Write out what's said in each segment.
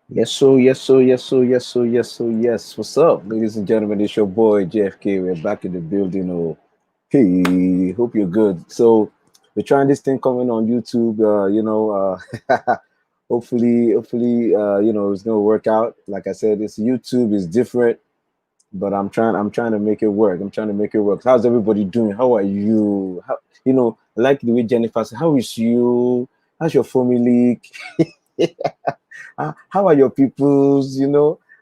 Yes, so yes, so yes, so yes, so yes, so yes. What's up, ladies and gentlemen? It's your boy JFK. We're back in the building. Oh, hey, hope you're good. So we're trying this thing coming on YouTube. Hopefully, it's gonna work out. Like I said, it's YouTube is different, but I'm trying to make it work. I'm trying to make it work. How's everybody doing? How are you? I like the way Jennifer said, "How is you? How's your family? How are your peoples?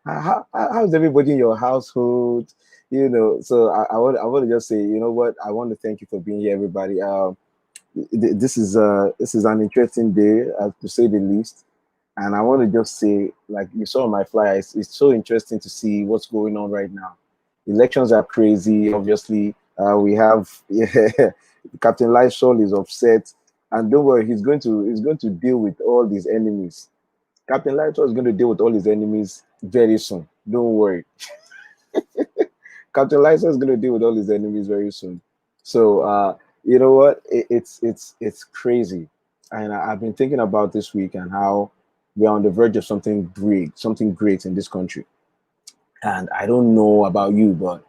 How's everybody in your household? So I want to just say, you know what? I want to thank you for being here, everybody. This is an interesting day, to say the least. And I want to just say, like you saw on my flyer, it's so interesting to see what's going on right now. Elections are crazy. Obviously, we have Captain Lysol is upset, and don't worry, he's going to deal with all these enemies. Captain Lysol is going to deal with all his enemies very soon. Don't worry. Captain Lysol is going to deal with all his enemies very soon. So you know what? It's crazy, and I've been thinking about this week and how we're on the verge of something great in this country. And I don't know about you, but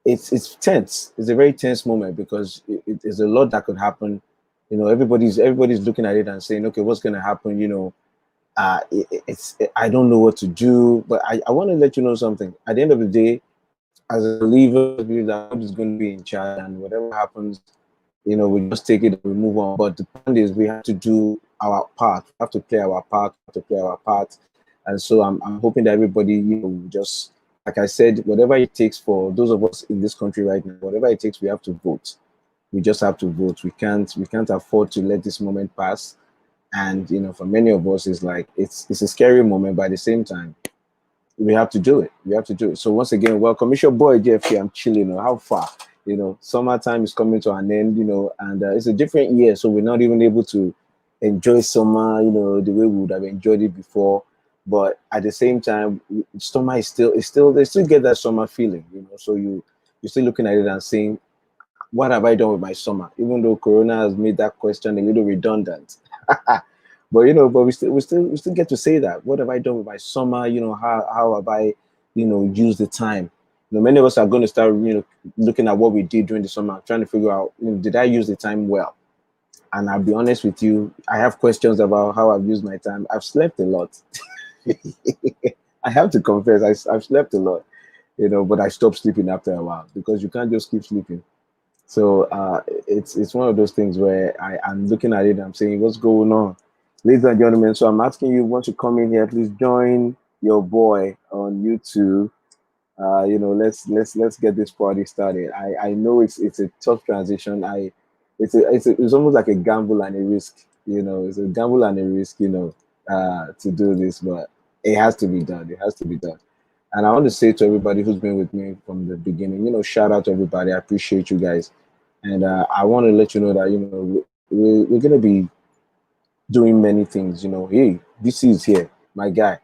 it's tense. It's a very tense moment because there's a lot that could happen. Everybody's looking at it and saying, okay, what's going to happen? I don't know what to do, but I want to let you know something. At the end of the day, as a believer, I believe that God is going to be in charge, and whatever happens, we just take it and we move on. But the point is, we have to do our part. We have to play our part. We have to play our part. And so I'm hoping that everybody, just like I said, whatever it takes for those of us in this country right now, whatever it takes, we have to vote. We just have to vote. We can't afford to let this moment pass. And for many of us, it's like it's a scary moment, but at the same time, we have to do it. We have to do it. So once again, welcome. It's your boy JFK. I'm chilling. How far? Summertime is coming to an end. And it's a different year, so we're not even able to enjoy summer. The way we would have enjoyed it before. But at the same time, summer is still they still get that summer feeling. So you're still looking at it and saying, what have I done with my summer? Even though Corona has made that question a little redundant. But we still get to say that. What have I done with my summer? How have I, used the time? Many of us are going to start, looking at what we did during the summer, trying to figure out, did I use the time well? And I'll be honest with you, I have questions about how I've used my time. I've slept a lot. I have to confess, I've slept a lot, but I stopped sleeping after a while because you can't just keep sleeping. So it's one of those things where I'm looking at it and I'm saying, what's going on? Ladies and gentlemen, so I'm asking you, once you come in here, please join your boy on YouTube. Let's get this party started. I know it's a tough transition. It's almost like a gamble and a risk. It's a gamble and a risk. To do this, but it has to be done. It has to be done. And I want to say to everybody who's been with me from the beginning, shout out to everybody. I appreciate you guys. And I want to let you know that, we're going to be doing many things. Hey, BC is here, my guy.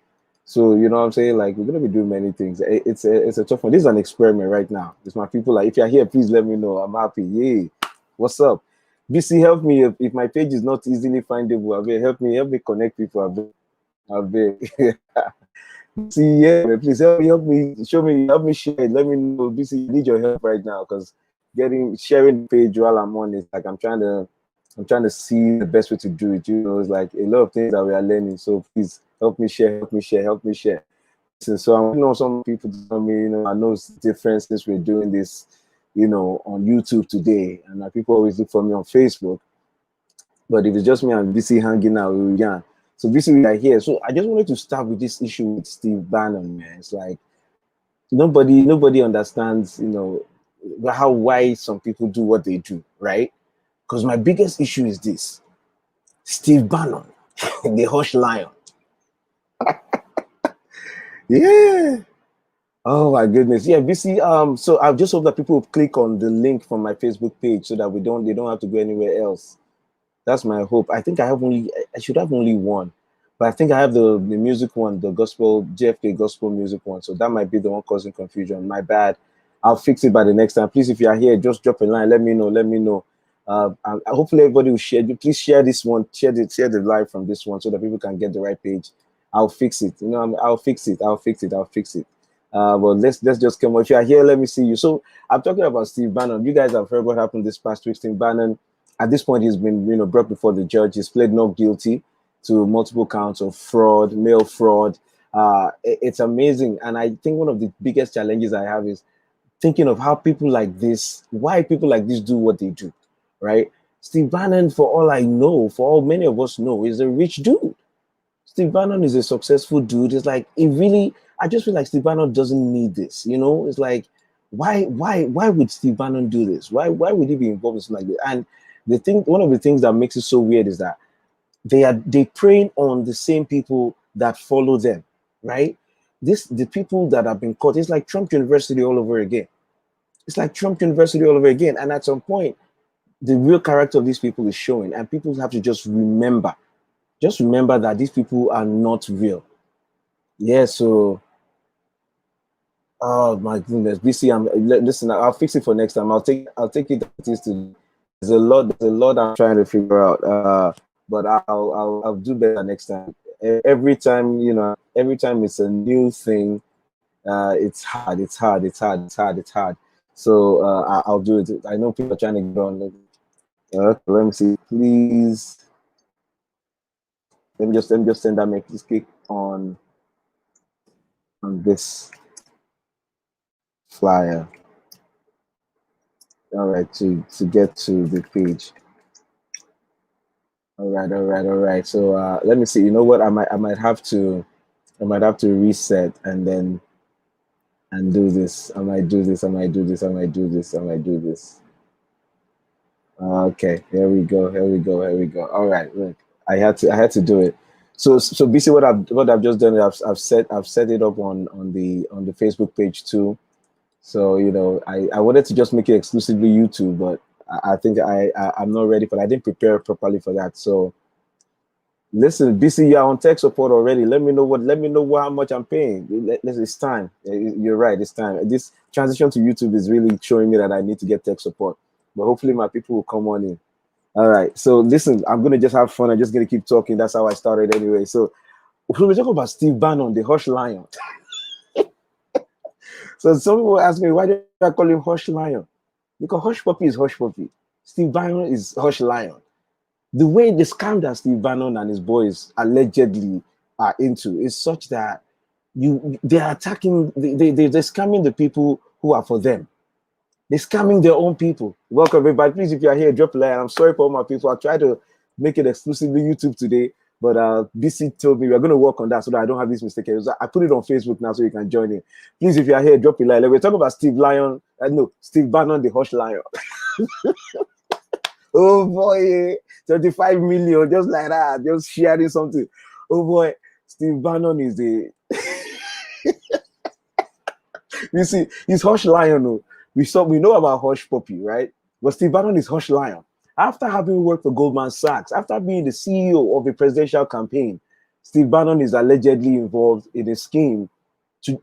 So, you know what I'm saying? Like, we're going to be doing many things. It's a tough one. This is an experiment right now. It's my people. Like, if you're here, please let me know. I'm happy. Yay. What's up? BC, help me if my page is not easily findable. Help me connect people. See, yeah, man, please help me, show me, help me share it. Let me know. BC, I need your help right now because sharing the page while I'm on is like I'm trying to see the best way to do it. It's like a lot of things that we are learning. So please help me share, help me share, help me share. So I know some people tell me, I know it's different since we're doing this, on YouTube today, and people always look for me on Facebook. But if it's just me and BC hanging out, yeah. So BC, we are here. So I just wanted to start with this issue with Steve Bannon, man. It's like nobody understands, why some people do what they do, right? Because my biggest issue is this: Steve Bannon, the hush lion. Yeah. Oh my goodness. Yeah, BC. So I just hope that people will click on the link from my Facebook page so that they don't have to go anywhere else. That's my hope. I should have only one, but I think I have the music one, the gospel JFK gospel music one. So that might be the one causing confusion. My bad. I'll fix it by the next time. Please, if you are here, just drop a line. Let me know. Let me know. And hopefully everybody will share. Please share this one. Share the live from this one so that people can get the right page. I'll fix it. You know, I'll fix it. I'll fix it. I'll fix it. But let's just come on. If you are here, let me see you. So I'm talking about Steve Bannon. You guys have heard what happened this past week. Steve Bannon, at this point, he's been brought before the judge. He's pled not guilty to multiple counts of fraud, mail fraud. It's amazing, and I think one of the biggest challenges I have is thinking of how people like this, why people like this do what they do, right? Steve Bannon, for all I know, for all many of us know, is a rich dude. Steve Bannon is a successful dude. It's like I just feel like Steve Bannon doesn't need this. It's like, why would Steve Bannon do this? Why would he be involved in something like this? And one of the things that makes it so weird is that they preying on the same people that follow them, right? The people that have been caught, it's like Trump University all over again. It's like Trump University all over again. And at some point, the real character of these people is showing, and people have to just remember that these people are not real. Yeah, so oh my goodness, BC, listen, I'll fix it for next time. I'll take it as it is today. There's a lot I'm trying to figure out. But I'll do better next time. Every time it's a new thing, it's hard. So I'll do it. I know people are trying to get on. Let me see, please. Let me just send that make this click on this flyer. All right, to get to the page. All right. So let me see. You know what? I might have to reset and then do this. I might do this. Okay, here we go. All right, look, I had to do it. So basically, what I've just done is I've set it up on the Facebook page too. So I wanted to just make it exclusively YouTube, but I think I'm not ready for that. I didn't prepare properly for that. So listen, BC, you're on tech support already. Let me know how much I'm paying. It's time. You're right. It's time. This transition to YouTube is really showing me that I need to get tech support. But hopefully my people will come on in. All right. So listen, I'm gonna just have fun. I'm just gonna keep talking. That's how I started anyway. So we're talking about Steve Bannon, the Hush Lion. So some people ask me, why do I call him Hush Lion? Because Hush Puppy is Hush Puppy. Steve Bannon is Hush Lion. The way the scam that Steve Bannon and his boys allegedly are into is such that they're attacking, they're scamming the people who are for them. They're scamming their own people. Welcome, everybody. Please, if you're here, drop a like. I'm sorry for all my people. I'll try to make it exclusively YouTube today, but BC told me we're going to work on that so that I don't have this mistake. I put it on Facebook now so you can join in. Please, if you're here, drop a like. We're talking about Steve Bannon, the Hush Lion. Oh boy, 35 million, just like that, just sharing something. Oh boy, Steve Bannon is the you see, he's Hush Lion. No. We know about Hush Puppy, right? But Steve Bannon is Hush Lion. After having worked for Goldman Sachs, after being the CEO of a presidential campaign, Steve Bannon is allegedly involved in a scheme.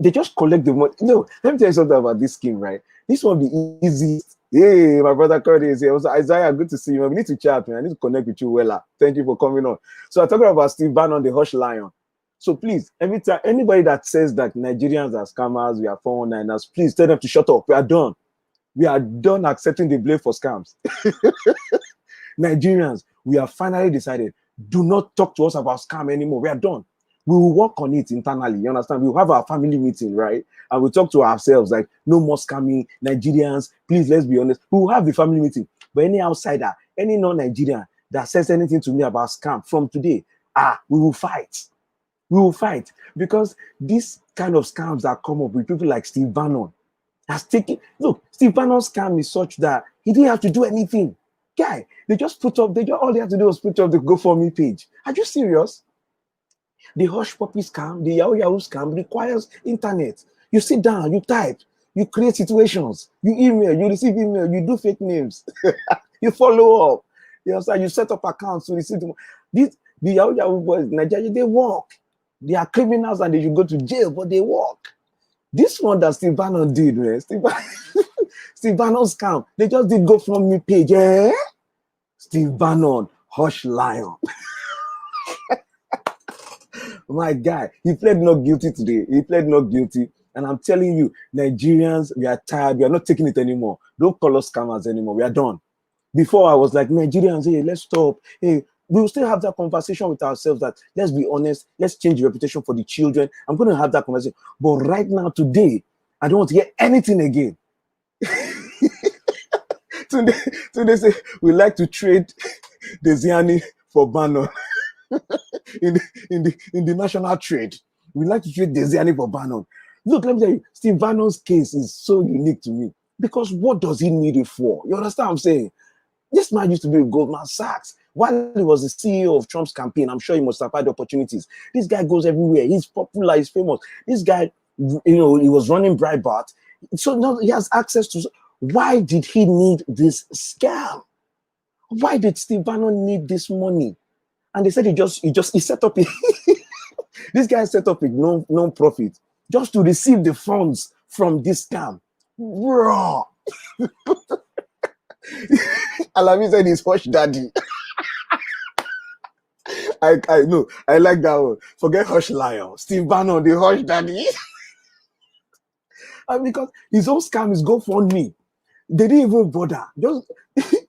They just collect the money. No, let me tell you something about this scheme, right? This one be easy. Hey, my brother Cody is here. Also, Isaiah, good to see you. We need to chat, man. I need to connect with you, Wella. Thank you for coming on. So I'm talking about Steve Bannon, the Hush Lion. So please, every time anybody that says that Nigerians are scammers, we are 419ers, please tell them to shut up. We are done. We are done accepting the blame for scams. Nigerians, we have finally decided, do not talk to us about scam anymore. We are done. We will work on it internally. You understand? We will have our family meeting, right? And we'll talk to ourselves like, no more scamming. Nigerians, please, let's be honest. We will have the family meeting. But any outsider, any non-Nigerian that says anything to me about scam from today, we will fight. We will fight. Because this kind of scams that come up with people like Steve Bannon has taken. Look, Steve Bannon's scam is such that he didn't have to do anything. Guy, all they have to do was put up the GoFundMe page. Are you serious? The Hush Puppy scam, the Yahoo scam requires internet. You sit down, you type, you create situations, you email, you receive email, you do fake names, you follow up. You understand? You set up accounts to receive the Yahoo boys in Nigeria, they work. They are criminals and they should go to jail, but they work. This one that Steve Bannon did, man, Steve Bannon scam, they just did GoFundMe page, Steve Bannon, Hush Lion. My guy, he pled not guilty today. He pled not guilty. And I'm telling you, Nigerians, we are tired. We are not taking it anymore. Don't call us scammers anymore. We are done. Before I was like, Nigerians, hey, let's stop. Hey, we will still have that conversation with ourselves that let's be honest, let's change the reputation for the children. I'm going to have that conversation. But right now, today, I don't want to hear anything again. today, today say we like to trade the Ziani for Bannon in the national trade. We like to trade the Ziani for Bannon. Look, let me tell you, Steve Bannon's case is so unique to me because what does he need it for? You understand what I'm saying? This man used to be with Goldman Sachs. While he was the CEO of Trump's campaign, I'm sure he must have had opportunities. This guy goes everywhere. He's popular. He's famous. This guy, you know, he was running Breitbart. So now he has access to. Why did he need this scam? Why did Steve Bannon need this money? And they said he set up a, this guy set up a non-profit just to receive the funds from this scam. Bro. Alami said he's Hush Daddy. I know. I like that one. Forget Hush Lion. Steve Bannon, the Hush Daddy. And because his own scam is GoFundMe. They didn't even bother. Just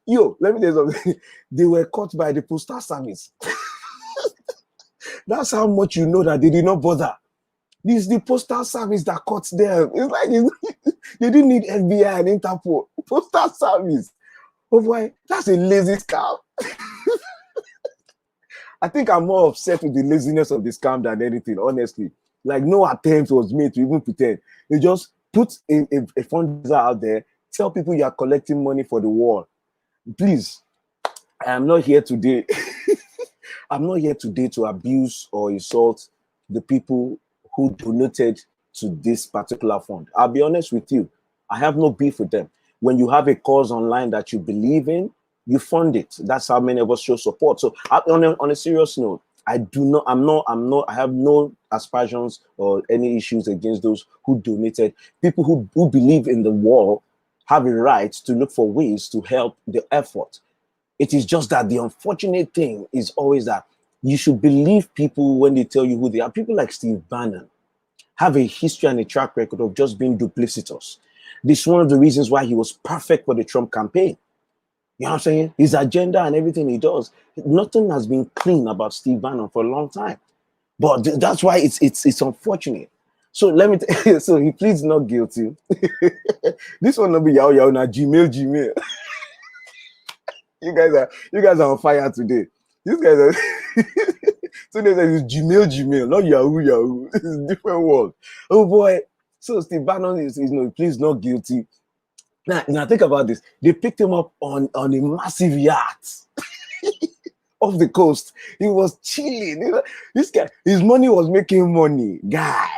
yo, let me tell you something. They were caught by the postal service. That's how much you know that they did not bother. This is the postal service that caught them. It's like they didn't need FBI and Interpol. Postal service. Oh boy, that's a lazy scam. I think I'm more upset with the laziness of the scam than anything, honestly. Like no attempt was made to even pretend. They just put a fundraiser out there, tell people you are collecting money for the war. Please, I am not here today. I'm not here today to abuse or insult the people who donated to this particular fund. I'll be honest with you. I have no beef with them. When you have a cause online that you believe in, you fund it. That's how many of us show support. So on a serious note, I have no aspersions or any issues against those who donated. People who believe in the war have a right to look for ways to help the effort. It is just that the unfortunate thing is always that you should believe people when they tell you who they are. People like Steve Bannon have a history and a track record of just being duplicitous. This is one of the reasons why he was perfect for the Trump campaign. You know what I'm saying? His agenda and everything he does, nothing has been clean about Steve Bannon for a long time. But that's why it's unfortunate. So let me so he pleads not guilty. This one will be yao na Gmail. You guys are on fire today. These guys are so they say it's Gmail, not Yahoo. It's a different world. Oh boy. So Steve Bannon is pleads not guilty. Now think about this. They picked him up on a massive yacht off the coast. He was chilling. This guy, his money was making money, guy.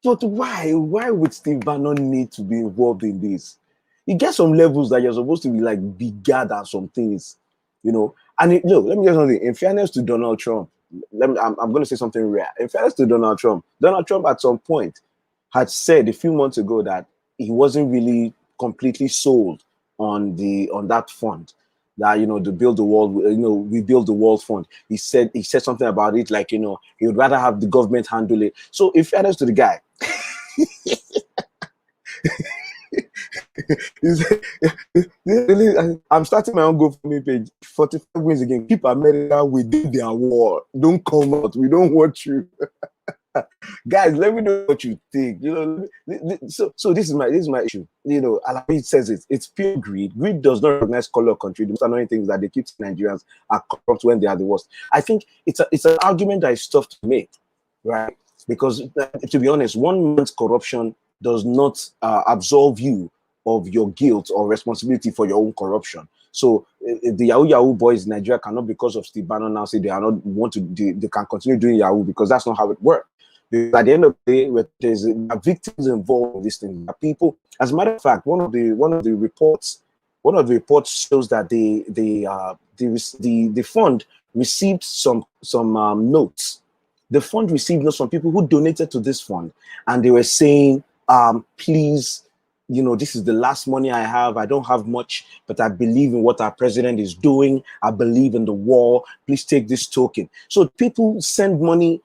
But why? Why would Steve Bannon need to be involved in this? You get some levels that you're supposed to be like bigger than some things, you know. And look, let me get something. In fairness to Donald Trump, I'm going to say something rare. In fairness to Donald Trump at some point had said a few months ago that he wasn't really completely sold on that fund, that to build the wall, we build the wall fund. He said something about it like, he would rather have the government handle it. So in fairness to the guy, I'm starting my own GoFundMe page. 45 wins again. Keep America within their war. Don't come out. We don't want you. Guys, let me know what you think. So this is my issue. Alabi says it's pure greed. Greed does not recognize color or country. The most annoying thing is that they keep saying Nigerians are corrupt when they are the worst. I think it's an argument that is tough to make, right? Because to be honest, one man's corruption does not absolve you of your guilt or responsibility for your own corruption. So the Yahoo boys in Nigeria cannot, because of Steve Bannon, now say they can continue doing Yahoo, because that's not how it works. Because at the end of the day, there's victims involved in this thing. People, as a matter of fact, one of the reports shows that the fund received some notes. The fund received notes from people who donated to this fund, and they were saying, please, this is the last money I have. I don't have much, but I believe in what our president is doing. I believe in the war. Please take this token. So people send money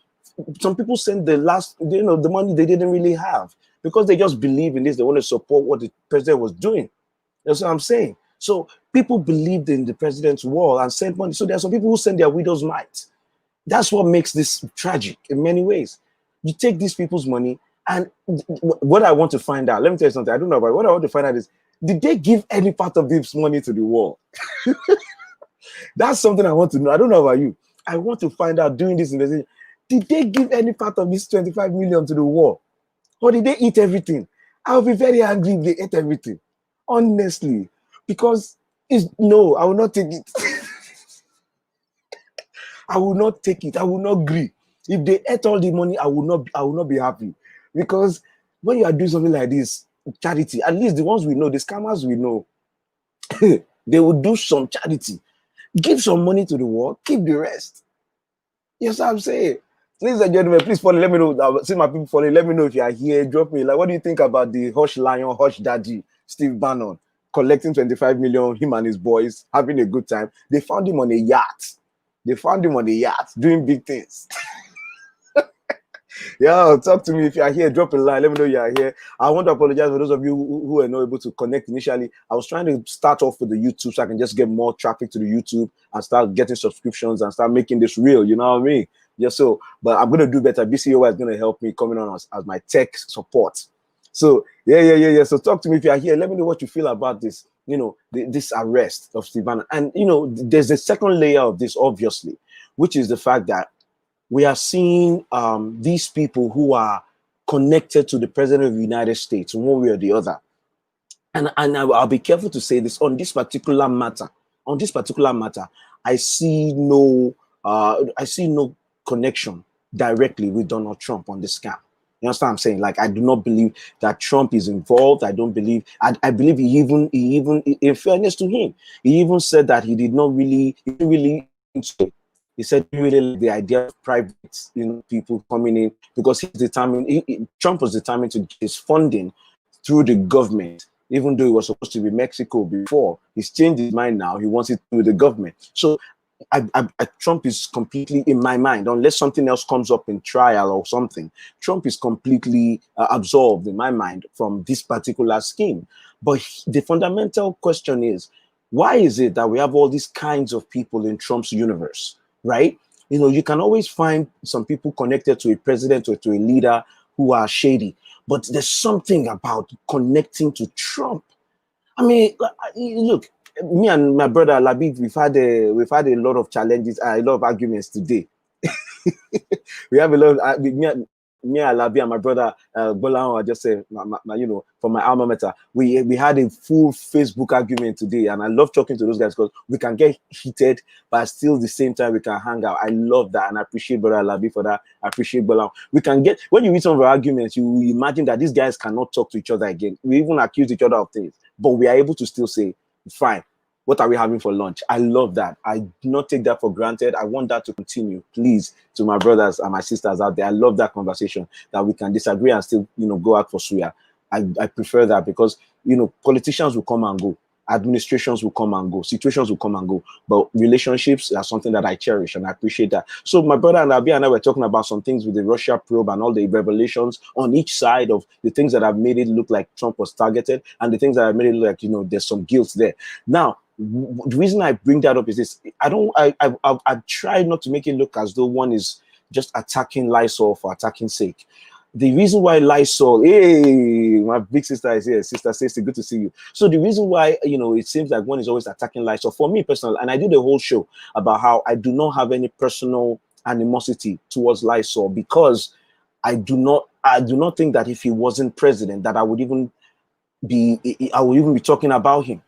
some people send the last, the money they didn't really have because they just believe in this. They want to support what the president was doing. That's what I'm saying. So people believed in the president's wall and sent money. So there are some people who send their widow's mite. That's what makes this tragic in many ways. You take these people's money, and what I want to find out, let me tell you something. I don't know about it. What I want to find out is, did they give any part of this money to the wall? That's something I want to know. I don't know about you. I want to find out during this investigation, did they give any part of this 25 million to the war? Or did they eat everything? I'll be very angry if they ate everything. Honestly. Because no, I will not take it. I will not take it. I will not agree. If they ate all the money, I will not be happy. Because when you are doing something like this, charity, at least the ones we know, the scammers we know, they will do some charity. Give some money to the war, keep the rest. Yes, I'm saying. Ladies and gentlemen, please follow. Let me know. See my people following. Let me know if you are here. Drop me. Like, what do you think about the Hush Lion, Hush Daddy, Steve Bannon, collecting 25 million, him and his boys, having a good time? They found him on a yacht. Doing big things. Yeah, talk to me if you are here. Drop a line. Let me know you are here. I want to apologize for those of you who were not able to connect initially. I was trying to start off with the YouTube so I can just get more traffic to the YouTube and start getting subscriptions and start making this real. You know what I mean? Just so, but I'm gonna do better. BCOI is gonna help me coming on as my tech support. So yeah. So talk to me if you are here. Let me know what you feel about this. This arrest of Steve Bannon. And there's a second layer of this, obviously, which is the fact that we are seeing these people who are connected to the president of the United States in one way or the other. And I'll be careful to say this on this particular matter. I see no connection directly with Donald Trump on this scam. You understand what I'm saying? Like, I do not believe that Trump is involved. I don't believe. I believe he even, in fairness to him, he even said that he didn't really. He said he really liked the idea of private, people coming in because he's determined. Trump was determined to get his funding through the government, even though it was supposed to be Mexico before. He's changed his mind now. He wants it through the government. So Trump is completely, in my mind, unless something else comes up in trial or something, Trump is completely absolved, in my mind, from this particular scheme. But the fundamental question is, why is it that we have all these kinds of people in Trump's universe, right? You can always find some people connected to a president or to a leader who are shady, but there's something about connecting to Trump. I mean, look, me and my brother Labib, we've had a lot of challenges, a lot of arguments today. We have a lot of me and Labi and my brother Bolan, I just say, from my alma mater, we had a full Facebook argument today, and I love talking to those guys because we can get heated, but still the same time we can hang out. I love that, and I appreciate brother Labi for that. I appreciate Bolan. We can get, when you read some of our arguments, you imagine that these guys cannot talk to each other again. We even accuse each other of things, but we are able to still say, fine, what are we having for lunch? I love that. I do not take that for granted. I want that to continue, please, to my brothers and my sisters out there. I love that conversation, that we can disagree and still, go out for suya. I prefer that because, politicians will come and go. Administrations will come and go. Situations will come and go. But relationships are something that I cherish, and I appreciate that. So my brother and Abi and I were talking about some things with the Russia probe and all the revelations on each side of the things that have made it look like Trump was targeted and the things that have made it look like, there's some guilt there. Now, the reason I bring that up is this: I try not to make it look as though one is just attacking Lysol for attacking sake. The reason why Lysol, hey, my big sister is here, Sister Stacey, good to see you. So the reason why, it seems like one is always attacking Lysol, for me personally, and I did a whole show about how I do not have any personal animosity towards Lysol, because I do not think that if he wasn't president, that I would even be talking about him.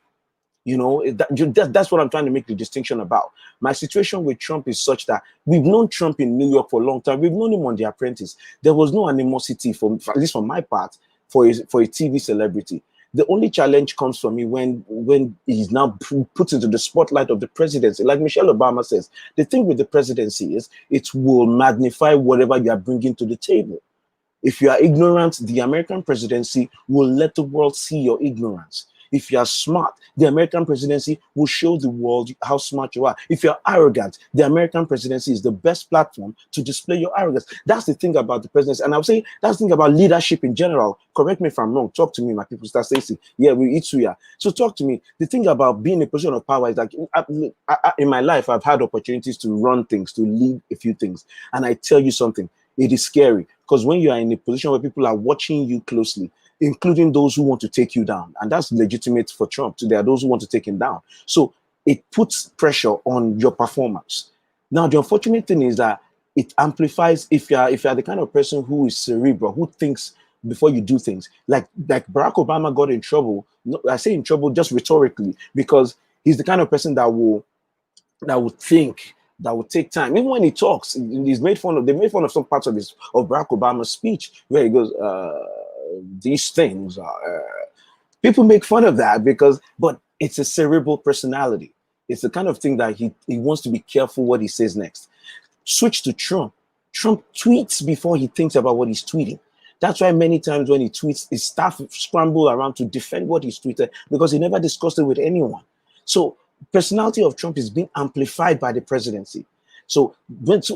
That's what I'm trying to make the distinction about. My situation with Trump is such that we've known Trump in New York for a long time. We've known him on The Apprentice. There was no animosity, at least from my part, for a TV celebrity. The only challenge comes from me when he's now put into the spotlight of the presidency. Like Michelle Obama says, the thing with the presidency is it will magnify whatever you are bringing to the table. If you are ignorant, the American presidency will let the world see your ignorance. If you are smart, the American presidency will show the world how smart you are. If you're arrogant, the American presidency is the best platform to display your arrogance. That's the thing about the presidency. And I would say that's the thing about leadership in general. Correct me if I'm wrong. Talk to me, my people. Start saying, yeah, we eat suya. So talk to me. The thing about being in a position of power is like, in my life, I've had opportunities to run things, to lead a few things. And I tell you something, it is scary, because when you are in a position where people are watching you closely, including those who want to take you down, and that's legitimate for Trump. So there are those who want to take him down. So it puts pressure on your performance. Now, the unfortunate thing is that it amplifies if you are the kind of person who is cerebral, who thinks before you do things. Like Barack Obama got in trouble. I say in trouble just rhetorically, because he's the kind of person that will think, that would take time. Even when he talks, he's made fun of. They made fun of some parts of Barack Obama's speech where he goes, "These things are." People make fun of that but it's a cerebral personality. It's the kind of thing that he wants to be careful what he says next. Switch to Trump. Trump tweets before he thinks about what he's tweeting. That's why many times when he tweets, his staff scramble around to defend what he's tweeted, because he never discussed it with anyone. So personality of Trump is being amplified by the presidency. So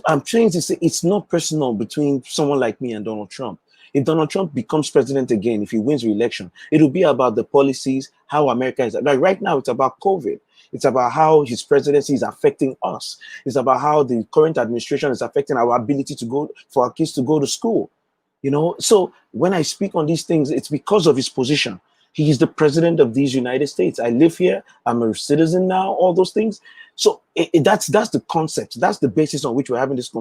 I'm trying to say it's not personal between someone like me and Donald Trump. If Donald Trump becomes president again, if he wins re-election, it will be about the policies, how America is. Like right now, it's about COVID. It's about how his presidency is affecting us. It's about how the current administration is affecting our ability to go, for our kids to go to school. So when I speak on these things, it's because of his position. He is the president of these United States. I live here. I'm a citizen now, all those things. So that's the concept. That's the basis on which we're having this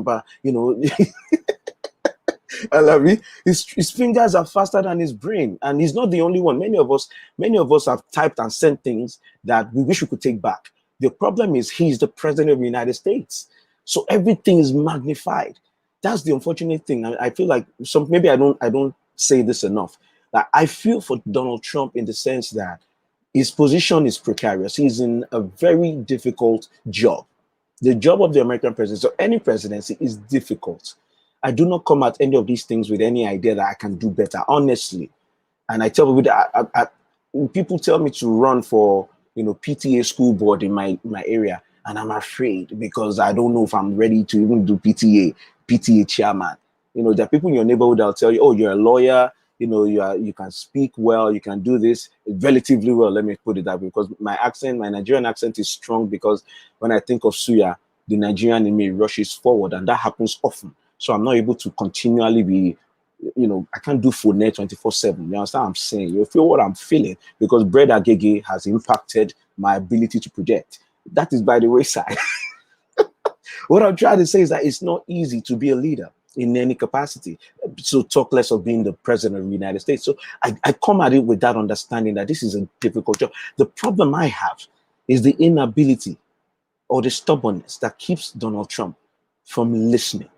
I love it. His fingers are faster than his brain, and he's not the only one. Many of us have typed and sent things that we wish we could take back. The problem is he's the president of the United States, so everything is magnified. That's the unfortunate thing. I feel like maybe I don't say this enough. That I feel for Donald Trump in the sense that his position is precarious. He's in a very difficult job. The job of the American presidency, or any presidency, is difficult. I do not come at any of these things with any idea that I can do better, honestly. And I tell people that people tell me to run for PTA school board in my area, and I'm afraid because I don't know if I'm ready to even do PTA chairman. There are people in your neighborhood that'll tell you, "Oh, you're a lawyer. You can speak well, you can do this relatively well." Let me put it that way, because my Nigerian accent is strong, because when I think of suya, the Nigerian in me rushes forward, and that happens often. So I'm not able to continually be, I can't do full net 24/7. You understand what I'm saying? You feel what I'm feeling, because bread agege has impacted my ability to project. That is by the wayside. What I'm trying to say is that it's not easy to be a leader in any capacity. So talk less of being the president of the United States. So I come at it with that understanding that this is a difficult job. The problem I have is the inability or the stubbornness that keeps Donald Trump from listening.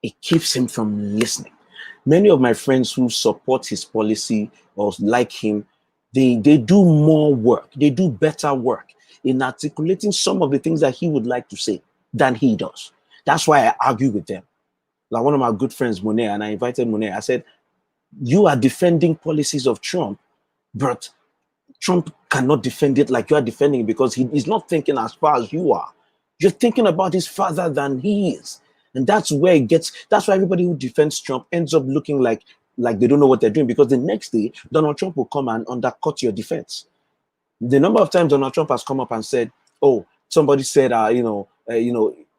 It keeps him from listening. Many of my friends who support his policy or like him, they do more work. They do better work in articulating some of the things that he would like to say than he does. That's why I argue with them. Like one of my good friends, Monet, and I invited Monet. I said, "You are defending policies of Trump, but Trump cannot defend it like you are defending it, because he's not thinking as far as you are. You're thinking about this farther than he is." And that's where that's why everybody who defends Trump ends up looking like they don't know what they're doing, because the next day, Donald Trump will come and undercut your defense. The number of times Donald Trump has come up and said, "Oh, somebody said,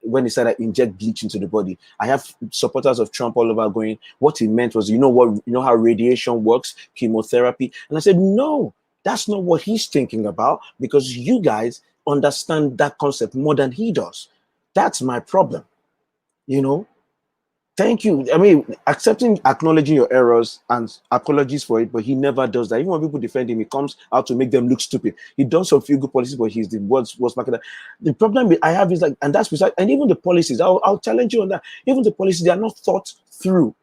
when he said I inject bleach into the body." I have supporters of Trump all over going, what he meant was, how radiation works, chemotherapy. And I said, no, that's not what he's thinking about, because you guys understand that concept more than he does. That's my problem. Thank you. I mean, acknowledging your errors and apologies for it, but he never does that. Even when people defend him, he comes out to make them look stupid. He does some few good policies, but he's the worst marketer. The problem I have is and that's beside, and even the policies, I'll challenge you on that. Even the policies, they are not thought through.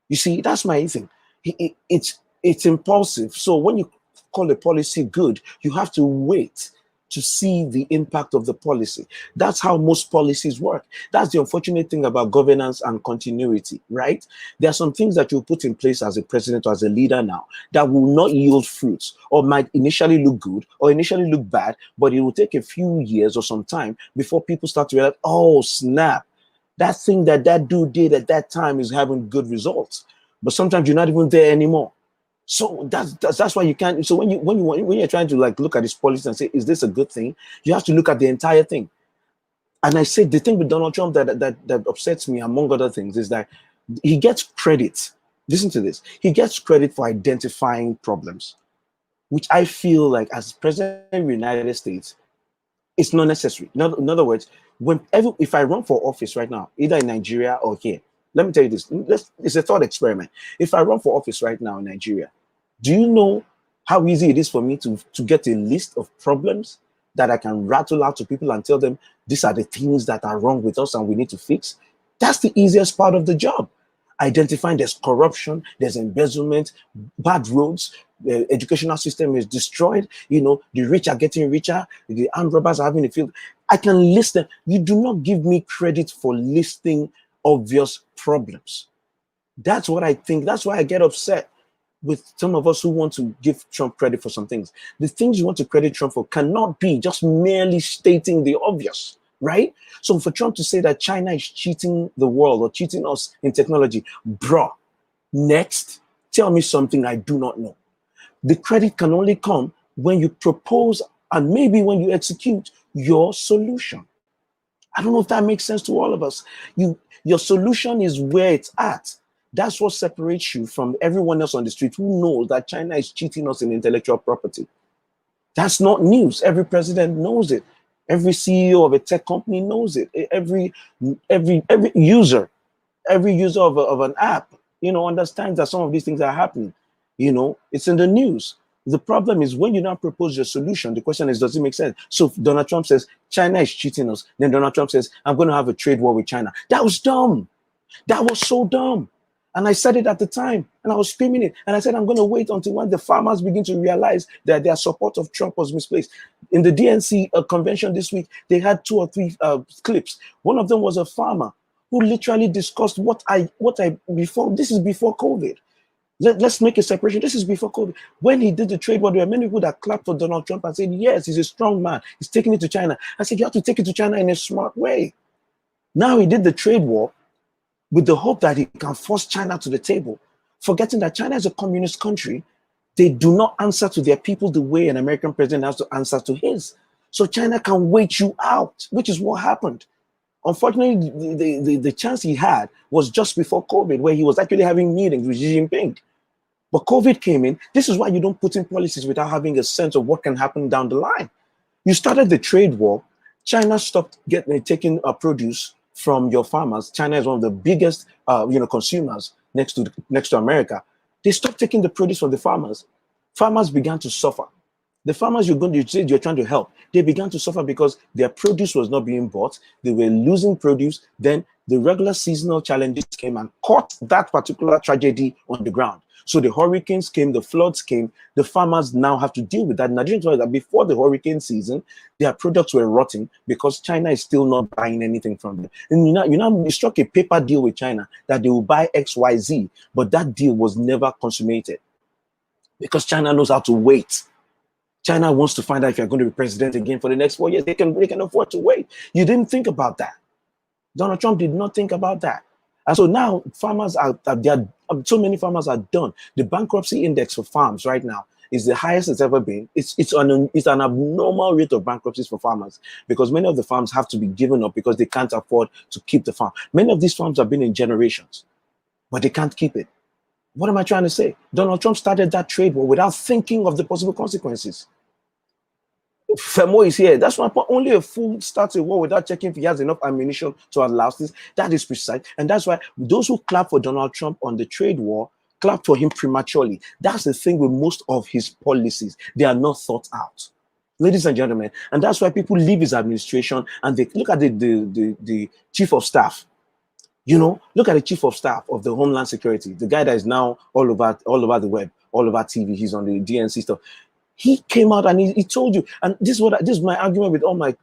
You see, that's my thing. It's impulsive. So when you call a policy good, you have to wait. to see the impact of the policy. That's how most policies work. That's the unfortunate thing about governance and continuity, right? There are some things that you put in place as a president or as a leader now that will not yield fruits, or might initially look good or initially look bad, but it will take a few years or some time before people start to realize, oh snap, that thing that dude did at that time is having good results. But sometimes you're not even there anymore. So that's why you can't. So when you're trying to like look at this policy and say, is this a good thing? You have to look at the entire thing. And I say the thing with Donald Trump that upsets me, among other things, is that he gets credit. Listen to this. He gets credit for identifying problems, which I feel like as president of the United States, it's not necessary. In other words, if I run for office right now, either in Nigeria or here, let me tell you this. It's a thought experiment. If I run for office right now in Nigeria, do you know how easy it is for me to get a list of problems that I can rattle out to people and tell them these are the things that are wrong with us and we need to fix? That's the easiest part of the job. Identifying there's corruption, there's embezzlement, bad roads, the educational system is destroyed, the rich are getting richer, the armed robbers are having a field. I can list them. You do not give me credit for listing obvious problems. That's what I think. That's why I get upset with some of us who want to give Trump credit for some things. The things you want to credit Trump for cannot be just merely stating the obvious, right? So for Trump to say that China is cheating the world or cheating us in technology, bruh, next, tell me something I do not know. The credit can only come when you propose and maybe when you execute your solution. I don't know if that makes sense to all of us. Your solution is where it's at. That's what separates you from everyone else on the street who knows that China is cheating us in intellectual property. That's not news. Every president knows it. Every CEO of a tech company knows it. Every user of an app, understands that some of these things are happening. It's in the news. The problem is when you now propose your solution, the question is, does it make sense? So if Donald Trump says China is cheating us, then Donald Trump says, I'm going to have a trade war with China. That was dumb. That was so dumb. And I said it at the time, and I was screaming it. And I said, I'm going to wait until when the farmers begin to realize that their support of Trump was misplaced. In the DNC convention this week, they had 2 or 3 clips. One of them was a farmer who literally discussed this is before COVID. Let's make a separation. This is before COVID. When he did the trade war, there were many people that clapped for Donald Trump and said, yes, he's a strong man. He's taking it to China. I said, you have to take it to China in a smart way. Now he did the trade war with the hope that he can force China to the table, forgetting that China is a communist country. They do not answer to their people the way an American president has to answer to his. So China can wait you out, which is what happened. Unfortunately, the chance he had was just before COVID, where he was actually having meetings with Xi Jinping. But COVID came in. This is why you don't put in policies without having a sense of what can happen down the line. You started the trade war. China stopped taking produce from your farmers. China is one of the biggest consumers next to America. They stopped taking the produce from the farmers. Farmers began to suffer. The farmers you said you're trying to help, they began to suffer because their produce was not being bought. They were losing produce. Then the regular seasonal challenges came and caught that particular tragedy on the ground. So the hurricanes came, the floods came. The farmers now have to deal with that. Now, didn't know that before the hurricane season, their products were rotting because China is still not buying anything from them. And you struck a paper deal with China that they will buy XYZ, but that deal was never consummated because China knows how to wait. China wants to find out if you're going to be president again for the next 4 years. They can afford to wait. You didn't think about that. Donald Trump did not think about that. And so now farmers so many farmers are done. The bankruptcy index for farms right now is the highest it's ever been. It's an abnormal rate of bankruptcies for farmers because many of the farms have to be given up because they can't afford to keep the farm. Many of these farms have been in generations, but they can't keep it. What am I trying to say? Donald Trump started that trade war without thinking of the possible consequences. Femo is here. That's why only a fool starts a war without checking if he has enough ammunition to allow this. That is precise. And that's why those who clap for Donald Trump on the trade war clap for him prematurely. That's the thing with most of his policies. They are not thought out. Ladies and gentlemen, and that's why people leave his administration and they look at the chief of staff. Look at the chief of staff of the Homeland Security, the guy that is now all over the web, all over TV. He's on the DNC stuff. He came out and he told you, and this is my argument with all my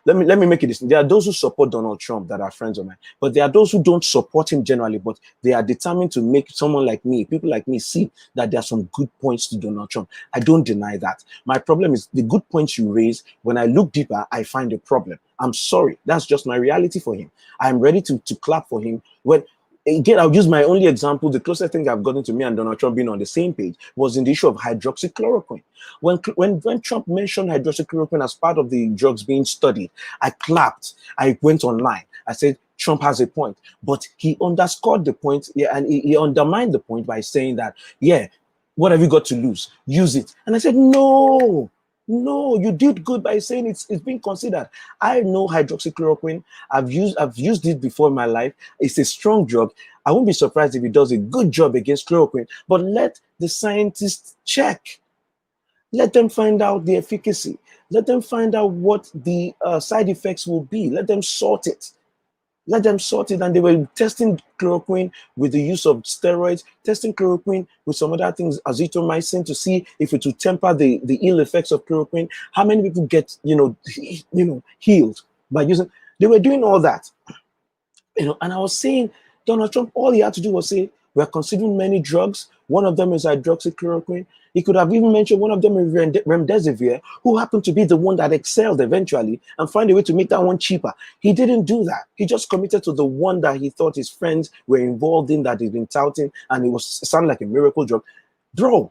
let me make it this. There are those who support Donald Trump that are friends of mine, but there are those who don't support him generally, but they are determined to make someone like me, people like me, see that there are some good points to Donald Trump. I don't deny that. My problem is the good points you raise. When I look deeper, I find a problem. I'm sorry. That's just my reality for him. I'm ready to clap for him. When again, I'll use my only example. The closest thing I've gotten to me and Donald Trump being on the same page was in the issue of hydroxychloroquine. When Trump mentioned hydroxychloroquine as part of the drugs being studied, I clapped. I went online. I said, Trump has a point. But he underscored the point, yeah, and he undermined the point by saying that, yeah, what have you got to lose? Use it. And I said, no, you did good by saying it's being considered. I know hydroxychloroquine. I've used it before in my life. It's a strong drug. I won't be surprised if it does a good job against chloroquine. But let the scientists check. Let them find out the efficacy. Let them find out what the side effects will be. Let them sort it. Let them sort it. And they were testing chloroquine with the use of steroids, testing chloroquine with some other things, azithromycin, to see if it would temper the ill effects of chloroquine. How many people get, healed by using? They were doing all that, and I was saying, Donald Trump, all he had to do was say, we're considering many drugs. One of them is hydroxychloroquine. He could have even mentioned one of them is remdesivir, who happened to be the one that excelled eventually, and find a way to make that one cheaper. He didn't do that. He just committed to the one that he thought his friends were involved in, that he's been touting, and it sounded like a miracle drug. Bro,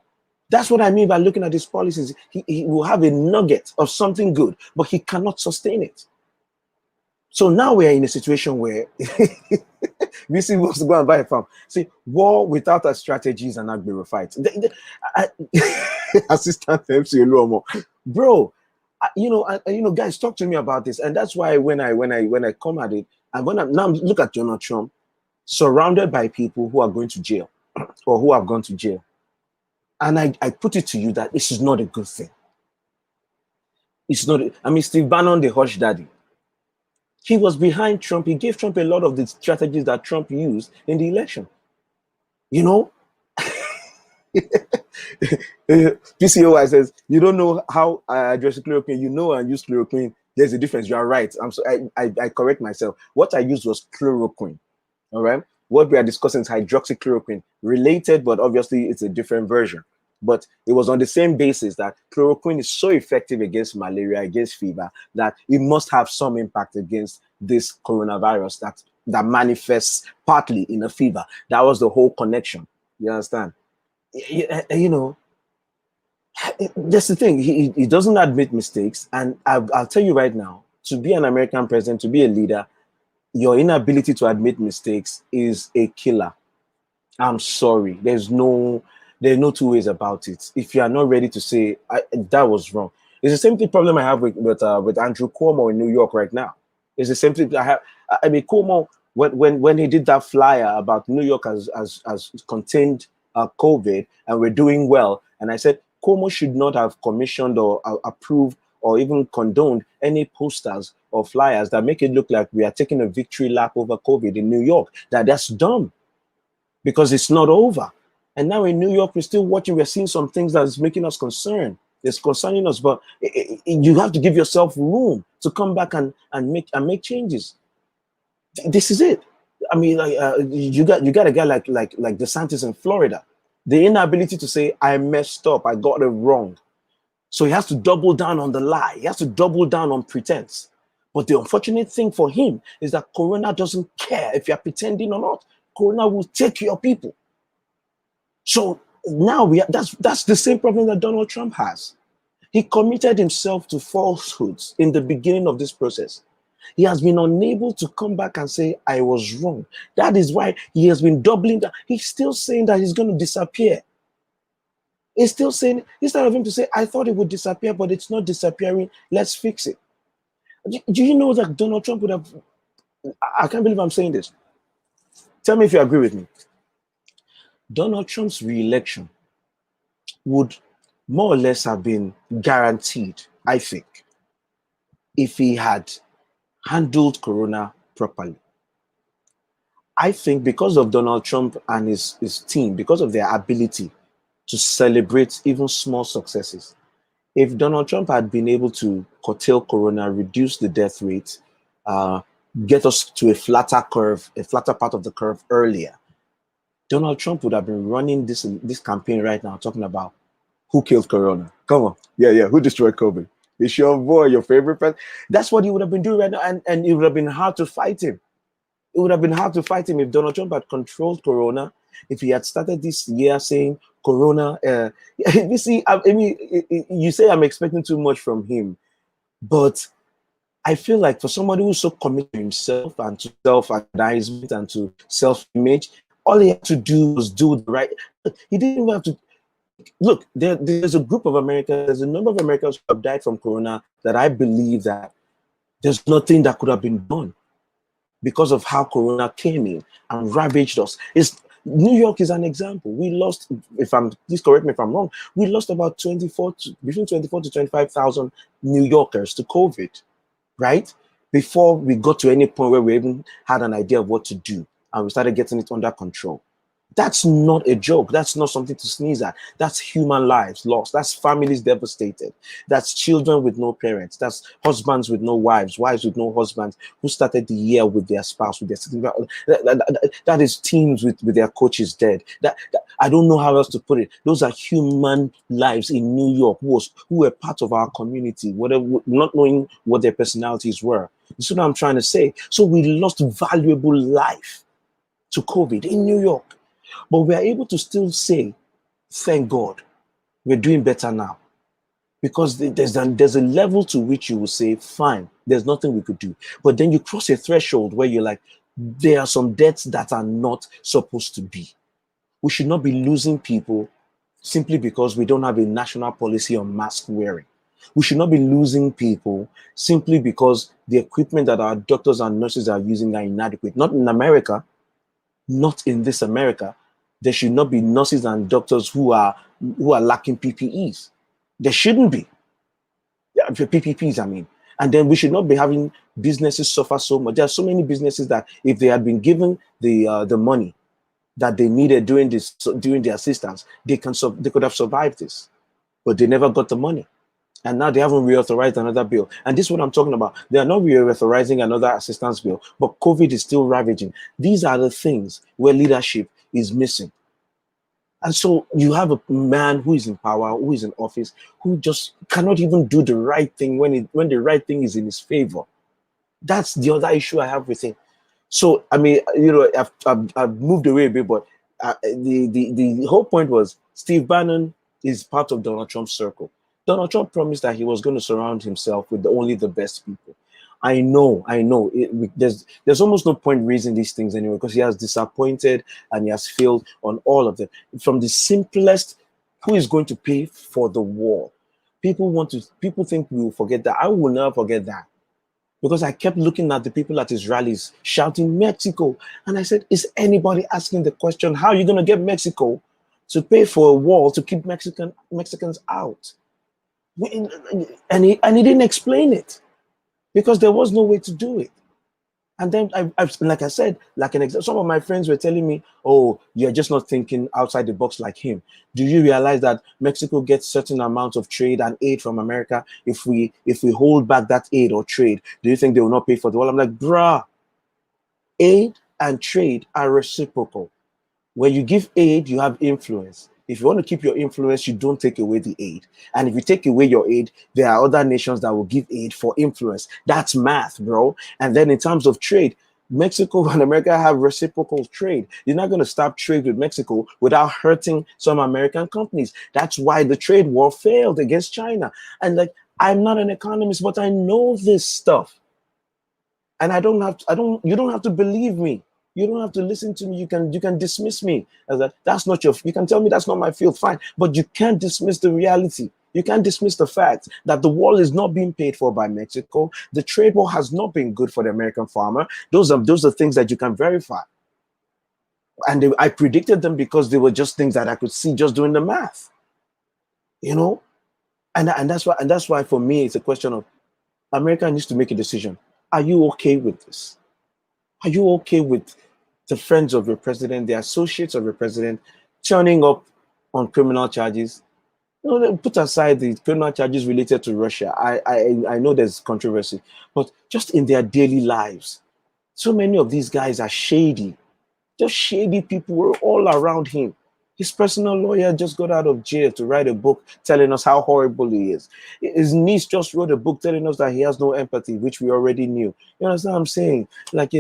that's what I mean by looking at his policies. He will have a nugget of something good, but he cannot sustain it. So now we're in a situation where VC wants to go and buy a farm. See, war without a strategy is an Agbero fight. Assistant MC Oluomo, bro. Guys, talk to me about this, and that's why when I come at it, I'm gonna now look at Donald Trump surrounded by people who are going to jail or who have gone to jail, and I put it to you that this is not a good thing. It's not. I mean, Steve Bannon, the hush daddy. He was behind Trump. He gave Trump a lot of the strategies that Trump used in the election. PCOI says, you don't know how I address chloroquine. You know I use chloroquine. There's a difference. You are right. I correct myself. What I used was chloroquine. All right. What we are discussing is hydroxychloroquine. Related, but obviously it's a different version. But it was on the same basis that chloroquine is so effective against malaria, against fever, that it must have some impact against this coronavirus that manifests partly in a fever. That was the whole connection. You understand? That's the thing. He doesn't admit mistakes. And I'll tell you right now, to be an American president, to be a leader, your inability to admit mistakes is a killer. I'm sorry. There's no two ways about it. If you are not ready to say that was wrong, it's the same thing problem I have with Andrew Cuomo in New York right now. It's the same thing I have. I mean, Cuomo, when he did that flyer about New York as contained COVID and we're doing well, and I said Cuomo should not have commissioned or approved or even condoned any posters or flyers that make it look like we are taking a victory lap over COVID in New York. That's dumb, because it's not over. And now in New York, we're still watching. We're seeing some things that is making us concerned. It's concerning us, but you have to give yourself room to come back and make changes. This is it. I mean, you got a guy like DeSantis in Florida. The inability to say, I messed up, I got it wrong. So he has to double down on the lie. He has to double down on pretense. But the unfortunate thing for him is that Corona doesn't care if you're pretending or not. Corona will take your people. So now that's the same problem that Donald Trump has. He committed himself to falsehoods in the beginning of this process. He has been unable to come back and say, I was wrong. That is why he has been doubling down. He's still saying that he's going to disappear. He's still saying, instead of him to say, I thought it would disappear, but it's not disappearing. Let's fix it. Do you know that Donald Trump would have, I can't believe I'm saying this. Tell me if you agree with me. Donald Trump's re-election would more or less have been guaranteed, I think, if he had handled Corona properly. I think because of Donald Trump and his team, because of their ability to celebrate even small successes. If Donald Trump had been able to curtail corona, reduce the death rate, uh, get us to a flatter curve, a flatter part of the curve earlier, Donald Trump would have been running this campaign right now, talking about who killed corona. Come on, yeah, who destroyed COVID? It's your boy, your favorite president. That's what he would have been doing right now, and it would have been hard to fight him. It would have been hard to fight him if Donald Trump had controlled corona. If he had started this year saying corona, you see, I mean, you say I'm expecting too much from him, but I feel like for somebody who's so committed to himself and to self-aggrandizement and to self-image, all he had to do was do the right. He didn't even have to look. There's a group of Americans. There's a number of Americans who have died from corona that I believe that there's nothing that could have been done because of how corona came in and ravaged us. New York is an example. We lost, please correct me if I'm wrong, we lost about between 24 to 25,000 New Yorkers to COVID, right? Before we got to any point where we even had an idea of what to do and we started getting it under control. That's not a joke. That's not something to sneeze at. That's human lives lost. That's families devastated. That's children with no parents. That's husbands with no wives, wives with no husbands who started the year with their spouse, with their that is teams with their coaches dead. I don't know how else to put it. Those are human lives in New York who were part of our community, whatever, not knowing what their personalities were. You see what I'm trying to say? So we lost valuable life to COVID in New York. But we are able to still say, thank God, we're doing better now. Because there's a level to which you will say, fine, there's nothing we could do. But then you cross a threshold where you're like, there are some deaths that are not supposed to be. We should not be losing people simply because we don't have a national policy on mask wearing. We should not be losing people simply because the equipment that our doctors and nurses are using are inadequate. Not in America, not in this America. There should not be nurses and doctors who are lacking PPEs. There shouldn't be. Yeah, PPPs, I mean. And then we should not be having businesses suffer so much. There are so many businesses that if they had been given the money that they needed during the assistance, they could have survived this. But they never got the money. And now they haven't reauthorized another bill. And this is what I'm talking about. They are not reauthorizing another assistance bill, but COVID is still ravaging. These are the things where leadership is missing. And so you have a man who is in power, who is in office, who just cannot even do the right thing when the right thing is in his favor. That's the other issue I have with him. So, I mean, I've moved away a bit, but the whole point was Steve Bannon is part of Donald Trump's circle. Donald Trump promised that he was going to surround himself with only the best people. I know. There's almost no point raising these things anyway because he has disappointed and he has failed on all of them. From the simplest, who is going to pay for the war? People think we will forget that. I will never forget that because I kept looking at the people at his rallies shouting Mexico, and I said, "Is anybody asking the question? How are you going to get Mexico to pay for a wall to keep Mexicans out?" And he didn't explain it because there was no way to do it. And then, like I said, like an example, some of my friends were telling me, "Oh, you're just not thinking outside the box like him. Do you realize that Mexico gets certain amounts of trade and aid from America? If we hold back that aid or trade, do you think they will not pay for the wall?" I'm like, bruh, aid and trade are reciprocal. When you give aid, you have influence. If you want to keep your influence, you don't take away the aid. And if you take away your aid, there are other nations that will give aid for influence. That's math, bro. And then in terms of trade, Mexico and America have reciprocal trade. You're not going to stop trade with Mexico without hurting some American companies. That's why the trade war failed against China. And like, I'm not an economist, but I know this stuff. And you don't have to believe me. You don't have to listen to me. You can dismiss me as that's not you can tell me that's not my field, fine. But you can't dismiss the reality. You can't dismiss the fact that the wall is not being paid for by Mexico. The trade war has not been good for the American farmer. Those are things that you can verify. And I predicted them because they were just things that I could see just doing the math. You know? And that's why for me it's a question of America needs to make a decision. Are you okay with this? Are you okay with the friends of your president, the associates of your president, turning up on criminal charges. Put aside the criminal charges related to Russia. I know there's controversy, but just in their daily lives, so many of these guys are shady. Just shady people were all around him. His personal lawyer just got out of jail to write a book telling us how horrible he is. His niece just wrote a book telling us that he has no empathy, which we already knew. You understand what I'm saying? Like,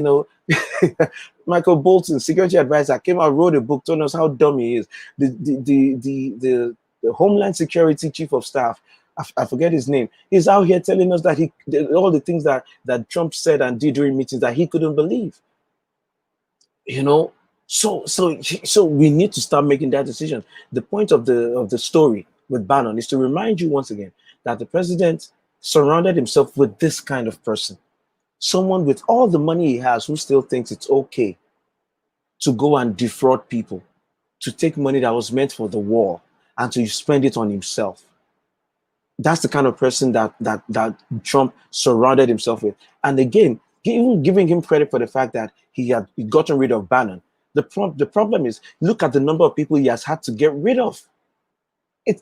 Michael Bolton, security advisor, came out, wrote a book telling us how dumb he is. The Homeland Security Chief of Staff, I forget his name, he's out here telling us that all the things that Trump said and did during meetings that he couldn't believe. So we need to start making that decision. The point of the story with Bannon is to remind you once again that the president surrounded himself with this kind of person, someone with all the money he has who still thinks it's okay to go and defraud people, to take money that was meant for the war and to spend it on himself. That's the kind of person that Trump surrounded himself with. And again, even giving him credit for the fact that he had gotten rid of Bannon. The problem is, look at the number of people he has had to get rid of.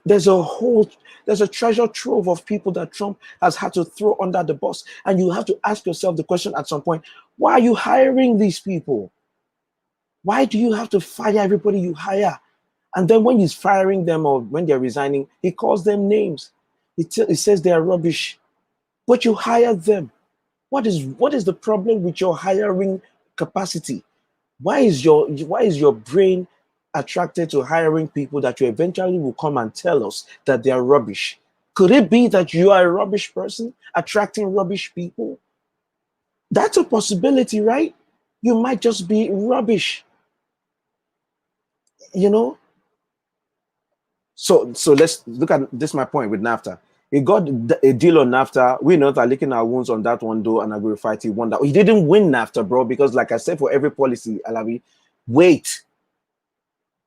There's a treasure trove of people that Trump has had to throw under the bus. And you have to ask yourself the question at some point, why are you hiring these people? Why do you have to fire everybody you hire? And then when he's firing them or when they're resigning, he calls them names. He says they are rubbish, but you hired them. What is the problem with your hiring capacity? Why is your brain attracted to hiring people that you eventually will come and tell us that they are rubbish? Could it be that you are a rubbish person attracting rubbish people? That's a possibility, right? You might just be rubbish, you know? So let's look at this. My point with NAFTA. He got a deal on NAFTA. We know that licking our wounds on that one though, and I will fight. He won that. He didn't win NAFTA, bro, because like I said, for every policy, Alabi, wait,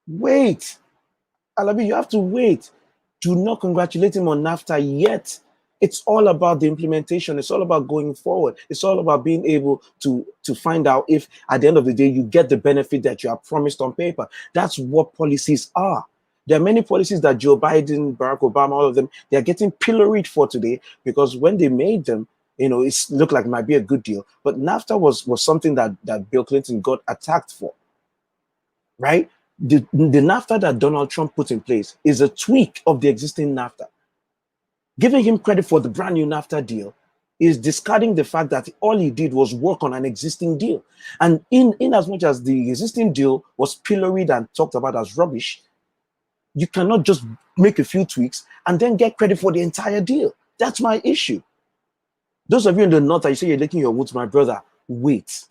Alabi, you have to wait. Do not congratulate him on NAFTA yet. It's all about the implementation. It's all about going forward. It's all about being able to find out if at the end of the day you get the benefit that you are promised on paper. That's what policies are. There are many policies that Joe Biden, Barack Obama, all of them, they're getting pilloried for today because when they made them, it looked like it might be a good deal. But NAFTA was something that Bill Clinton got attacked for, right? The NAFTA that Donald Trump put in place is a tweak of the existing NAFTA. Giving him credit for the brand new NAFTA deal is discarding the fact that all he did was work on an existing deal. And in as much as the existing deal was pilloried and talked about as rubbish, you cannot just make a few tweaks and then get credit for the entire deal. That's my issue. Those of you in the north that you say you're licking your wounds, my brother, wait.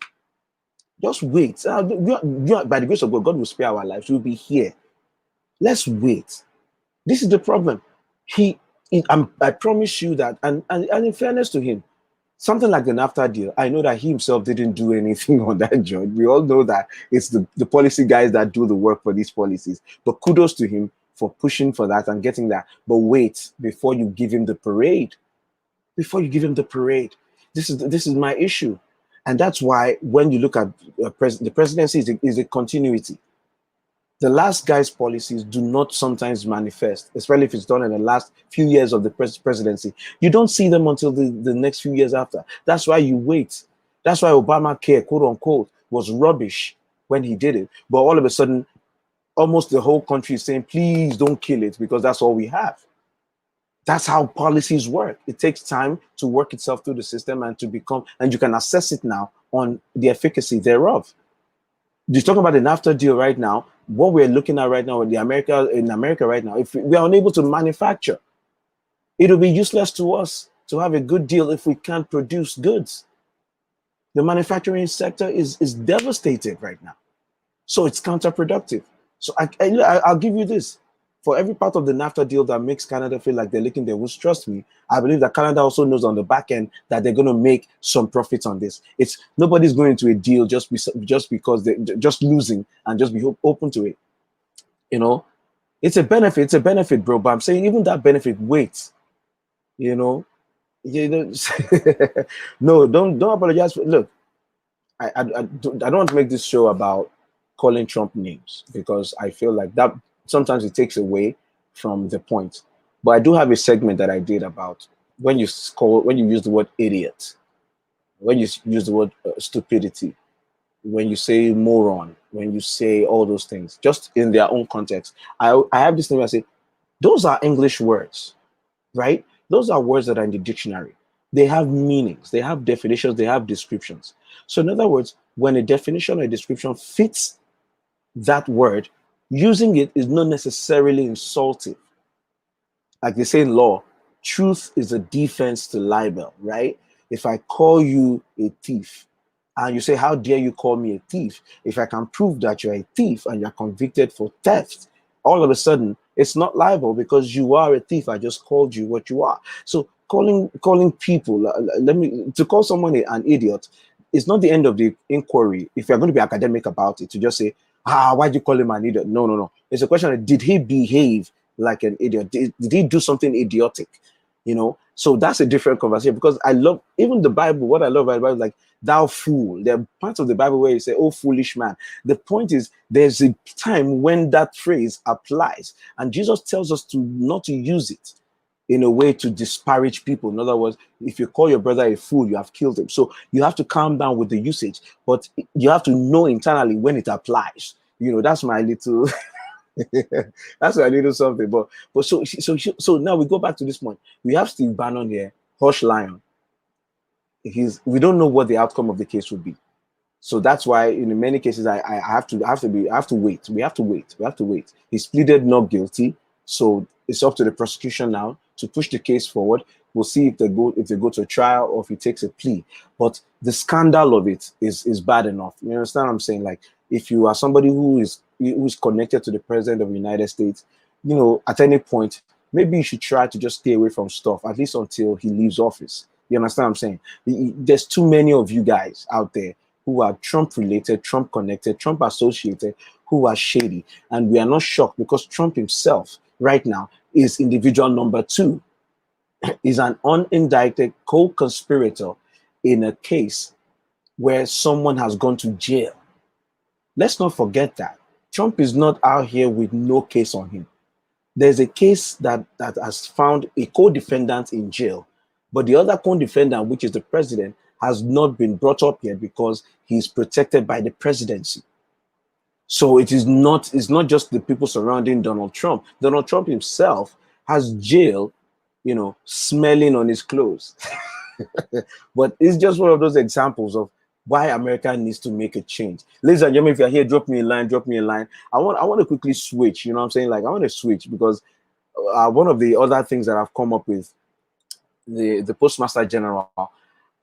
Just wait. By the grace of God, God will spare our lives. We'll be here. Let's wait. This is the problem. I promise you that, and in fairness to him, something like the NAFTA deal, I know that he himself didn't do anything on that joint. We all know that it's the policy guys that do the work for these policies. But kudos to him for pushing for that and getting that. But wait before you give him the parade. Before you give him the parade. This is my issue. And that's why when you look at the presidency is a continuity. The last guy's policies do not sometimes manifest, especially if it's done in the last few years of the presidency. You don't see them until the next few years after. That's why you wait. That's why Obamacare, quote unquote, was rubbish when he did it. But all of a sudden, almost the whole country is saying, please don't kill it because that's all we have. That's how policies work. It takes time to work itself through the system and you can assess it now on the efficacy thereof. You're talking about the NAFTA deal right now. What we're looking at right now in America right now, if we are unable to manufacture, it'll be useless to us to have a good deal if we can't produce goods. The manufacturing sector is devastated right now. So it's counterproductive. So I'll give you this. For every part of the NAFTA deal that makes Canada feel like they're licking their wounds, trust me, I believe that Canada also knows on the back end that they're going to make some profits on this. Nobody's going to a deal just because they're just losing and just be open to it. It's a benefit, bro. But I'm saying even that benefit waits. No, don't apologize. Look, I don't want to make this show about calling Trump names because I feel like that sometimes it takes away from the point. But I do have a segment that I did about when you use the word idiot, when you use the word stupidity, when you say moron, when you say all those things, just in their own context. I have this thing where I say those are English words, right? Those are words that are in the dictionary. They have meanings, they have definitions, they have descriptions. So, in other words, when a definition or a description fits that word, using it is not necessarily insulting. Like they say in law, truth is a defense to libel, right? If I call you a thief and you say, how dare you call me a thief? If I can prove that you're a thief and you're convicted for theft, all of a sudden it's not libel because you are a thief. I just called you what you are. So calling people, let me to call someone an idiot is not the end of the inquiry. If you're going to be academic about it, to just say, why'd you call him an idiot? No, no, no. It's a question of, did he behave like an idiot? Did he do something idiotic? You know, so that's a different conversation, because I love even the Bible. What I love about the Bible is like, thou fool. There are parts of the Bible where you say, oh, foolish man. The point is, there's a time when that phrase applies, and Jesus tells us to not to use it in a way to disparage people. In other words, if you call your brother a fool, you have killed him. So you have to calm down with the usage, but you have to know internally when it applies. You know, that's my little that's my little something. But so now we go back to this point. We have Steve Bannon here, Hush Lion. We don't know what the outcome of the case will be. So that's why in many cases I have to wait. We have to wait. He's pleaded not guilty. So it's up to the prosecution now to push the case forward. We'll see if they go to a trial or if he takes a plea. But the scandal of it is bad enough. You understand what I'm saying? Like, if you are somebody who is connected to the president of the United States, you know, at any point, maybe you should try to just stay away from stuff, at least until he leaves office. You understand what I'm saying? There's too many of you guys out there who are Trump related, Trump connected, Trump associated, who are shady. And we are not shocked, because Trump himself right now is individual number 2. Is an unindicted co-conspirator in a case where someone has gone to jail. Let's not forget that. Trump is not out here with no case on him. There's a case that has found a co-defendant in jail, but the other co-defendant, which is the president, has not been brought up yet because he's protected by the presidency. So it's not just the people surrounding Donald Trump. Donald Trump himself has jail, you know, smelling on his clothes. But it's just one of those examples of why America needs to make a change. Ladies and gentlemen, if you're here, drop me a line. I want to quickly switch. You know what I'm saying? Like, I want to switch because one of the other things that I've come up with, the Postmaster General,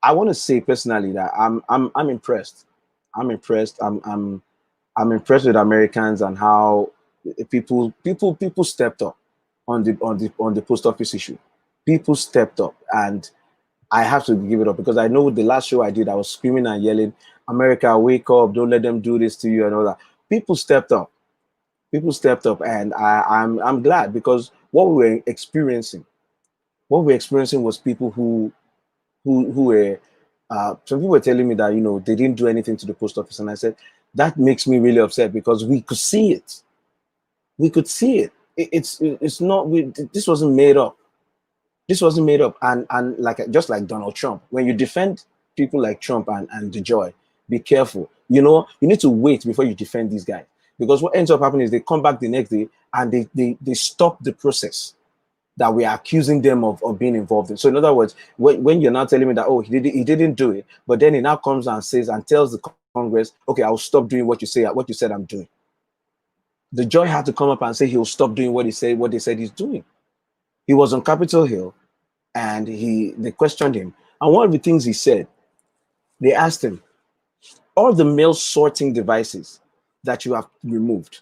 I want to say personally that I'm impressed. I'm impressed. I'm impressed with Americans and how people stepped up on the post office issue. People stepped up, and I have to give it up, because I know the last show I did, I was screaming and yelling, "America, wake up! Don't let them do this to you," and all that. People stepped up. People stepped up, and I'm glad, because what we were experiencing was people who were some people were telling me that, you know, they didn't do anything to the post office, and I said that makes me really upset, because we could see it. We could see it. It's not. This wasn't made up. This wasn't made up. And like, just like Donald Trump, when you defend people like Trump and DeJoy, be careful. You know, you need to wait before you defend these guys, because what ends up happening is they come back the next day and they stop the process that we are accusing them of being involved in. So in other words, when you're now telling me that, oh, he didn't do it, but then he now comes and says and tells the Congress, okay, I'll stop doing what you said I'm doing. The Joy had to come up and say he'll stop doing what they said he's doing. He was on Capitol Hill, and they questioned him. And one of the things he said, they asked him, all the mail sorting devices that you have removed,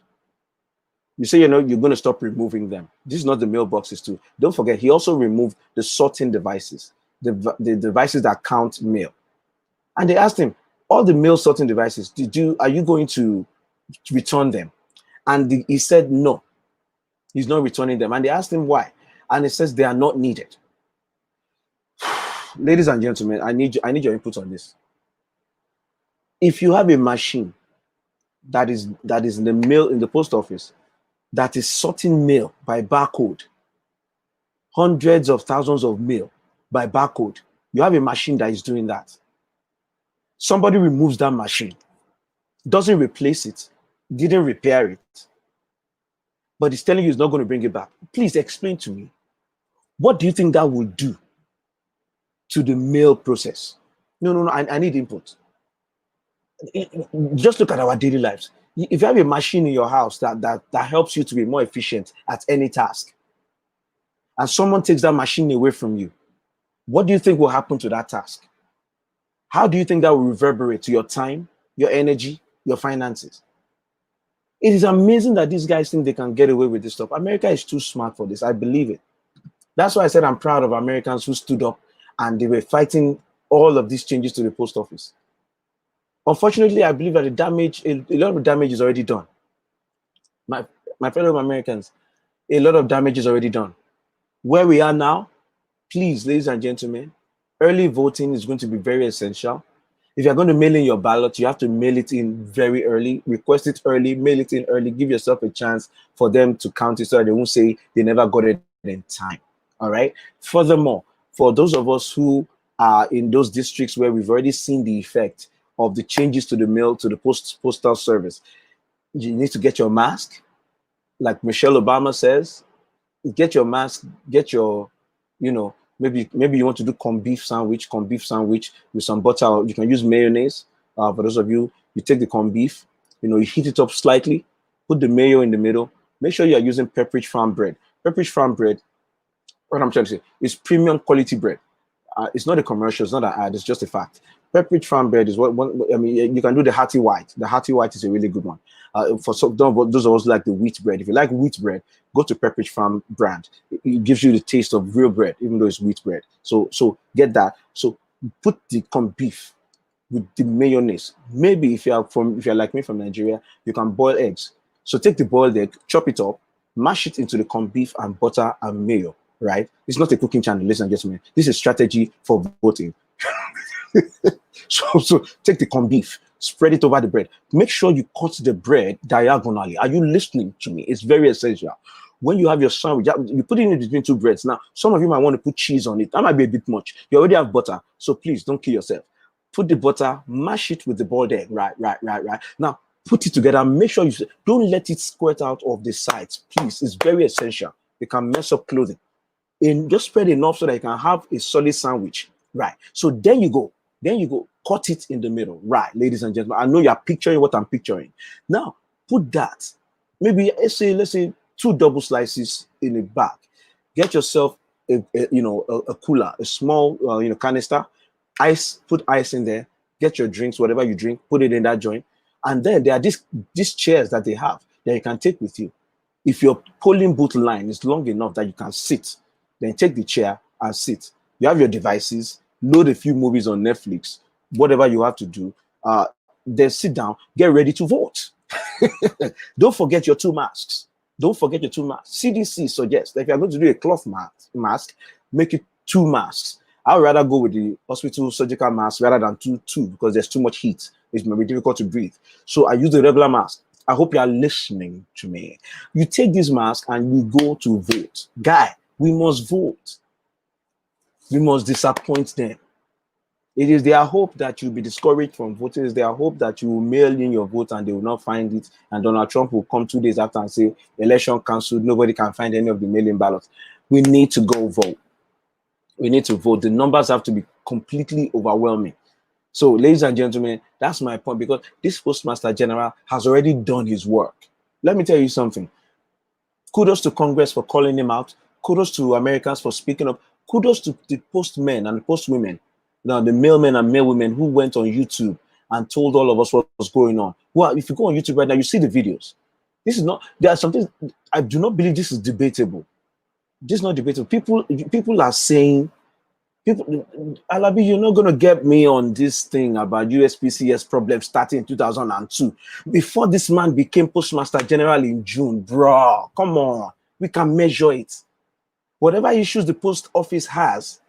you say, you know, you're going to stop removing them. This is not the mailboxes too. Don't forget, he also removed the sorting devices, the devices that count mail. And they asked him, all the mail sorting devices, are you going to return them? And he said no, he's not returning them. And they asked him why, and he says they are not needed. Ladies and gentlemen, I need your input on this. If you have a machine that is in the post office that is sorting mail by barcode, hundreds of thousands of mail by barcode. You have a machine that is doing that. Somebody removes that machine, doesn't replace it, didn't repair it, but it's telling you it's not going to bring it back. Please explain to me, what do you think that will do to the mail process? No, I need input. Just look at our daily lives. If you have a machine in your house that helps you to be more efficient at any task, and someone takes that machine away from you, what do you think will happen to that task? How do you think that will reverberate to your time, your energy, your finances? It is amazing that these guys think they can get away with this stuff. America is too smart for this. I believe it. That's why I said I'm proud of Americans who stood up and they were fighting all of these changes to the post office. Unfortunately, I believe that a lot of damage is already done. My fellow Americans, a lot of damage is already done. Where we are now, please, ladies and gentlemen, early voting is going to be very essential. If you're going to mail in your ballot, you have to mail it in very early, request it early, mail it in early, give yourself a chance for them to count it so that they won't say they never got it in time. All right. Furthermore, for those of us who are in those districts where we've already seen the effect of the changes to the mail, to the postal service, you need to get your mask. Like Michelle Obama says, get your mask, get your, maybe you want to do corned beef sandwich with some butter. You can use mayonnaise. For those of you, you take the corned beef, you heat it up slightly, put the mayo in the middle. Make sure you are using Pepperidge Farm bread. Pepperidge Farm bread, what I'm trying to say, is premium quality bread. It's not a commercial, it's not an ad, it's just a fact. Pepperidge Farm bread is you can do the hearty white. The hearty white is a really good one. For those of us who like the wheat bread, if you like wheat bread, go to Pepperidge Farm brand. It gives you the taste of real bread, even though it's wheat bread. So get that. So put the corned beef with the mayonnaise. Maybe if you're like me from Nigeria, you can boil eggs. So take the boiled egg, chop it up, mash it into the corned beef and butter and mayo. Right? It's not a cooking channel, ladies and gentlemen. This is strategy for voting. So take the corned beef, spread it over the bread. Make sure you cut the bread diagonally. Are you listening to me? It's very essential. When you have your sandwich, you put it in between two breads. Now, some of you might want to put cheese on it. That might be a bit much. You already have butter, so please don't kill yourself. Put the butter, mash it with the boiled egg. Right. Now, put it together. Make sure you don't let it squirt out of the sides. Please, it's very essential. It can mess up clothing. And just spread enough so that you can have a solid sandwich. Right. So then you go, cut it in the middle. Right, ladies and gentlemen. I know you're picturing what I'm picturing. Now, put that. Maybe let's say 2 double slices in a bag. Get yourself a cooler, a small canister. Put ice in there. Get your drinks, whatever you drink, put it in that joint. And then there are these chairs that they have that you can take with you. If your polling booth line is long enough that you can sit, then take the chair and sit. You have your devices, load a few movies on Netflix, whatever you have to do, then sit down, get ready to vote. Don't forget your 2 masks. CDC suggests that if you're going to do a cloth mask, make it 2 masks. I would rather go with the hospital surgical mask rather than two because there's too much heat. It may be difficult to breathe. So I use the regular mask. I hope you are listening to me. You take this mask and we go to vote. Guy, we must vote. We must disappoint them. It is their hope that you'll be discouraged from voting. It is their hope that you will mail in your vote and they will not find it. And Donald Trump will come 2 days after and say, election cancelled, nobody can find any of the mail-in ballots. We need to go vote. We need to vote. The numbers have to be completely overwhelming. So, ladies and gentlemen, that's my point, because this Postmaster General has already done his work. Let me tell you something. Kudos to Congress for calling him out. Kudos to Americans for speaking up. Kudos to the postmen and the postwomen, the mailmen and mailwomen who went on YouTube and told all of us what was going on. Well, if you go on YouTube right now, you see the videos. There are some things, I do not believe this is debatable. This is not debatable. People are saying, Alabi, you're not going to get me on this thing about USPCS problem starting in 2002. Before this man became Postmaster General in June, bro, come on. We can measure it. Whatever issues the post office has,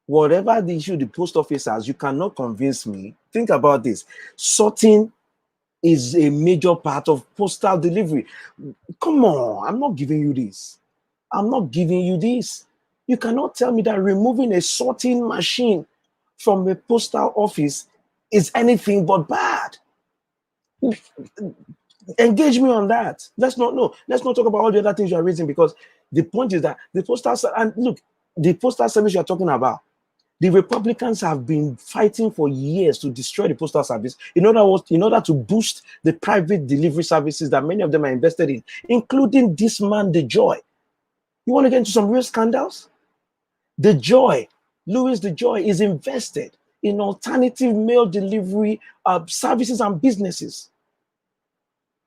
you cannot convince me. Think about this. Sorting is a major part of postal delivery. Come on, I'm not giving you this. I'm not giving you this. You cannot tell me that removing a sorting machine from a postal office is anything but bad. Engage me on that. Let's not talk about all the other things you are raising, because the point is that the postal service you are talking about, the Republicans have been fighting for years to destroy the postal service in order to boost the private delivery services that many of them are invested in, including this man, the Joy. You want to get into some real scandals? The Joy, Louis the Joy, is invested in alternative mail delivery services and businesses.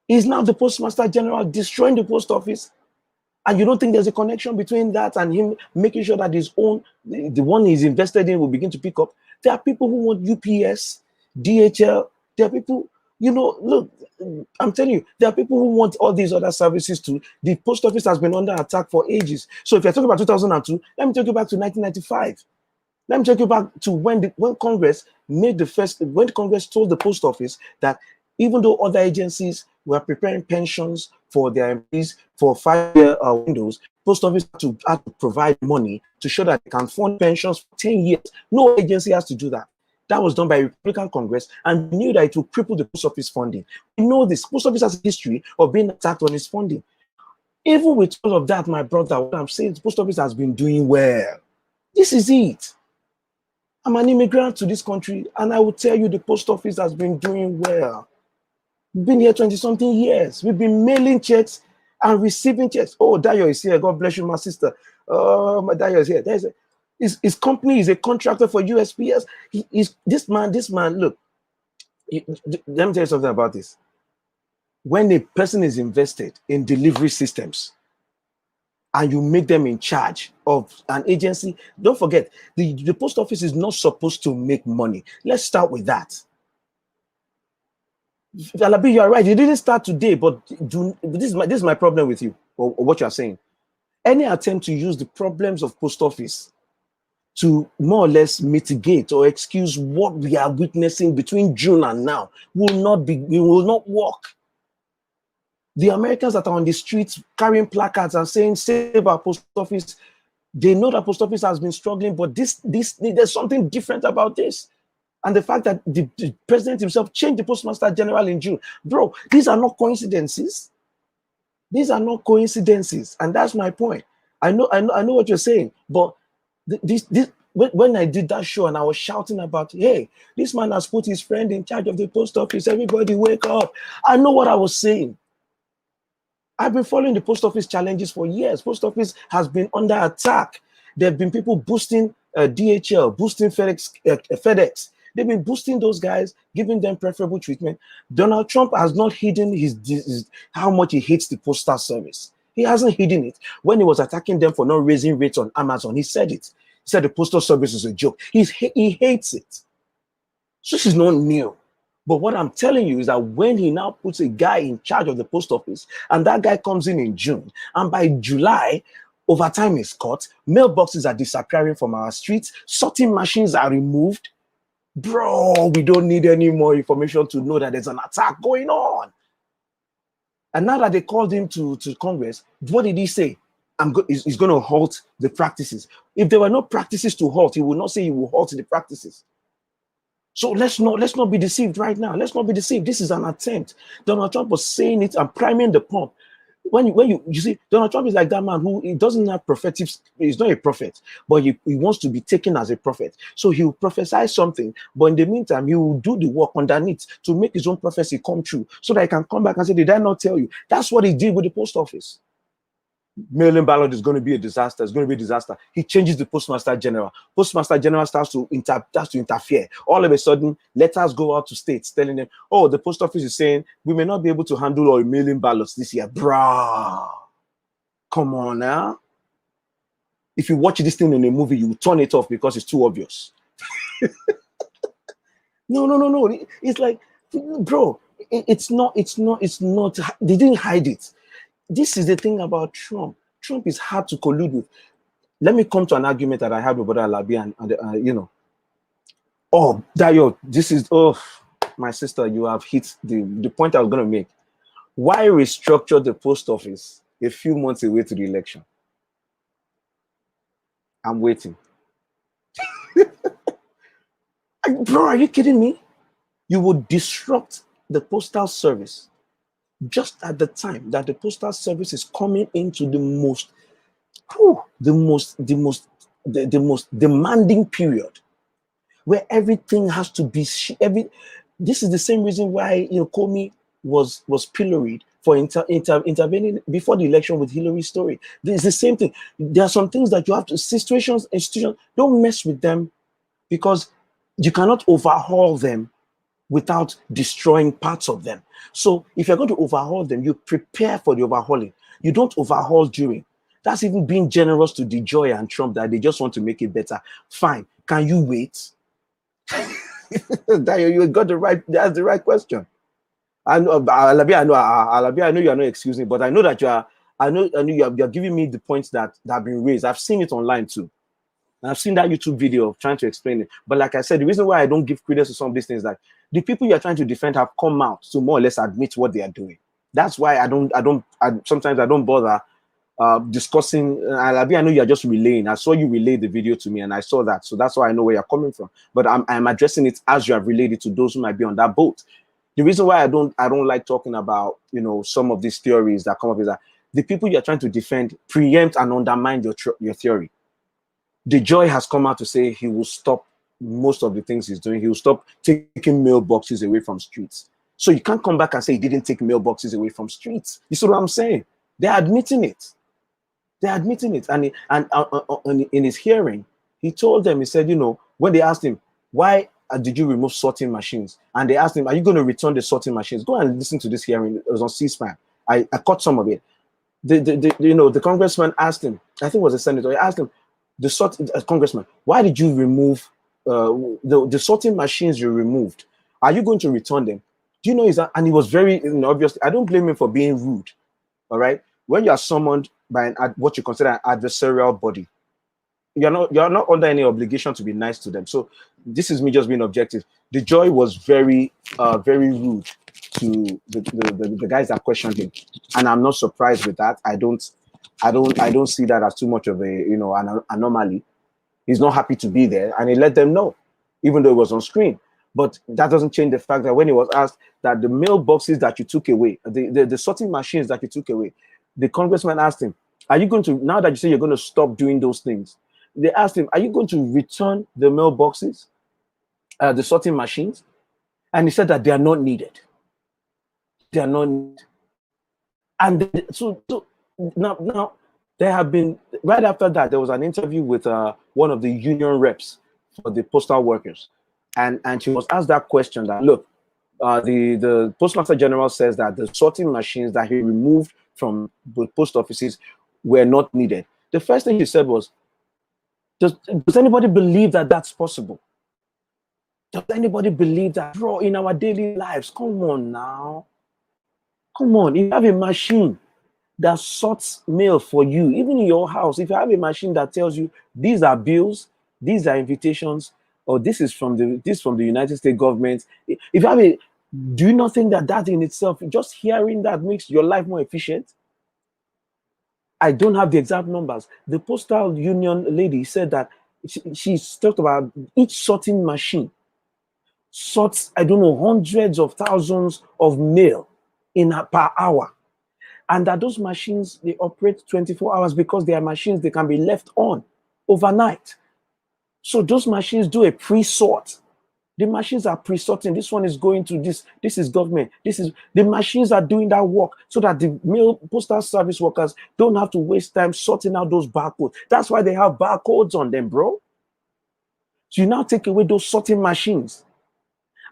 He's now the Postmaster General, destroying the post office. And you don't think there's a connection between that and him making sure that his own, the one he's invested in, will begin to pick up? There are people who want UPS, DHL. There are people, look, I'm telling you, there are people who want all these other services too. The post office has been under attack for ages. So if you're talking about 2002, let me take you back to 1995. Let me take you back to when Congress when Congress told the post office that even though other agencies were preparing pensions for their employees for 5-year windows, post office had to provide money to show that they can fund pensions for 10 years. No agency has to do that. That was done by Republican Congress, and knew that it would cripple the post office funding. We know this. Post office has a history of being attacked on its funding. Even with all of that, my brother, what I'm saying, the post office has been doing well. This is it. I'm an immigrant to this country, and I will tell you the post office has been doing well. We've been here 20-something years. We've been mailing checks and receiving checks. Oh, Dayo is here. God bless you, my sister. Oh, my Dayo is here. His company is a contractor for USPS. This man, look, let me tell you something about this. When a person is invested in delivery systems, and you make them in charge of an agency, don't forget, the post office is not supposed to make money. Let's start with that. Alabi, you are right. It didn't start today, but this is my problem with you, or what you are saying. Any attempt to use the problems of post office to more or less mitigate or excuse what we are witnessing between June and now will not work. The Americans that are on the streets carrying placards and saying, "Save our post office," they know that post office has been struggling, but there's something different about this. And the fact that the president himself changed the Postmaster General in June. Bro, these are not coincidences. These are not coincidences. And that's my point. I know what you're saying, but when I did that show and I was shouting about, hey, this man has put his friend in charge of the post office, everybody wake up. I know what I was saying. I've been following the post office challenges for years. Post office has been under attack. There have been people boosting DHL, boosting FedEx. They've been boosting those guys, giving them preferable treatment. Donald Trump has not hidden how much he hates the postal service. He hasn't hidden it. When he was attacking them for not raising rates on Amazon, he said it. He said the postal service is a joke. He hates it. So this is not new. But what I'm telling you is that when he now puts a guy in charge of the post office, and that guy comes in June, and by July, overtime is cut, mailboxes are disappearing from our streets, sorting machines are removed. Bro, we don't need any more information to know that there's an attack going on. And now that they called him to Congress, what did he say? He's going to halt the practices. If there were no practices to halt, he would not say he will halt the practices. So let's not be deceived right now. Let's not be deceived. This is an attempt. Donald Trump was saying it and priming the pump. When you see, Donald Trump is like that man who he doesn't have prophetic. He's not a prophet, but he wants to be taken as a prophet. So he will prophesy something, but in the meantime, he will do the work underneath to make his own prophecy come true, so that he can come back and say, "Did I not tell you?" That's what he did with the post office. Mail-in ballot is going to be a disaster. It's going to be a disaster. He changes the Postmaster General. Postmaster General starts to interfere. All of a sudden, letters go out to states telling them, "Oh, the post office is saying we may not be able to handle all mail-in ballots this year." Bruh, come on now. If you watch this thing in a movie, you turn it off because it's too obvious. No. It's like, bro, it's not. They didn't hide it. This is the thing about Trump. Trump is hard to collude with. Let me come to an argument that I had with Brother Alabi and Oh, Dayo, this is, my sister, you have hit the point I was going to make. Why restructure the post office a few months away to the election? I'm waiting. Bro, are you kidding me? You would disrupt the postal service just at the time that the postal service is coming into the most demanding period, where everything has to be this is the same reason why Comey was pilloried for intervening before the election with Hillary's story. It's the same thing. There are some things that you have to, institutions, don't mess with them, because you cannot overhaul them without destroying parts of them. So if you're going to overhaul them, you prepare for the overhauling. You don't overhaul during. That's even being generous to DeJoy and Trump, that they just want to make it better. Fine. Can you wait? That you got the right, that's the right question. I know, Alabi, I know you are not excusing, but I know that I know you're giving me the points that have been raised. I've seen it online too. And I've seen that YouTube video of trying to explain it. But like I said, the reason why I don't give credence to some of these things is that the people you're trying to defend have come out to more or less admit what they are doing. That's why sometimes I don't bother discussing. Alabi, I know you're just relaying. I saw you relay the video to me and I saw that. So that's why I know where you're coming from. But I'm addressing it as you have relayed it to those who might be on that boat. The reason why I don't like talking about, some of these theories that come up is that the people you're trying to defend preempt and undermine your theory. DeJoy has come out to say he will stop most of the things he's doing. He will stop taking mailboxes away from streets. So you can't come back and say he didn't take mailboxes away from streets. You see what I'm saying? They're admitting it. They're admitting it. And in his hearing, he told them, he said, when they asked him, why did you remove sorting machines? And they asked him, are you going to return the sorting machines? Go and listen to this hearing. It was on C-SPAN. I caught some of it. The congressman asked him, I think it was a senator, he asked him, congressman, why did you remove the sorting machines you removed? Are you going to return them? Do you know, and he was very obviously, I don't blame him for being rude. All right. When you are summoned by what you consider an adversarial body, you're not under any obligation to be nice to them. So this is me just being objective. DeJoy was very rude to the guys that questioned him, and I'm not surprised with that. I don't see that as too much of a an anomaly. He's not happy to be there, and he let them know, even though it was on screen. But that doesn't change the fact that when he was asked that the mailboxes that you took away, the sorting machines that you took away, the congressman asked him, are you going to, now that you say you're going to stop doing those things, they asked him, are you going to return the mailboxes, the sorting machines? And he said that they are not needed. They are not needed. And so now there have been, right after that, there was an interview with one of the union reps for the postal workers. And she was asked that question that, look, the Postmaster General says that the sorting machines that he removed from the post offices were not needed. The first thing he said was, does anybody believe that that's possible? Does anybody believe that, bro, in our daily lives? Come on now. Come on. If you have a machine that sorts mail for you, even in your house, if you have a machine that tells you these are bills, these are invitations, or this is from the United States government, if you have do you not think that in itself, just hearing that makes your life more efficient? I don't have the exact numbers. The postal union lady said that she's talked about each sorting machine sorts, I don't know, hundreds of thousands of mail per hour. And that those machines, they operate 24 hours because they are machines they can be left on overnight. So those machines do a pre-sort. The machines are pre-sorting. This one is going to this. This is government. The machines are doing that work so that the mail postal service workers don't have to waste time sorting out those barcodes. That's why they have barcodes on them, bro. So you now take away those sorting machines.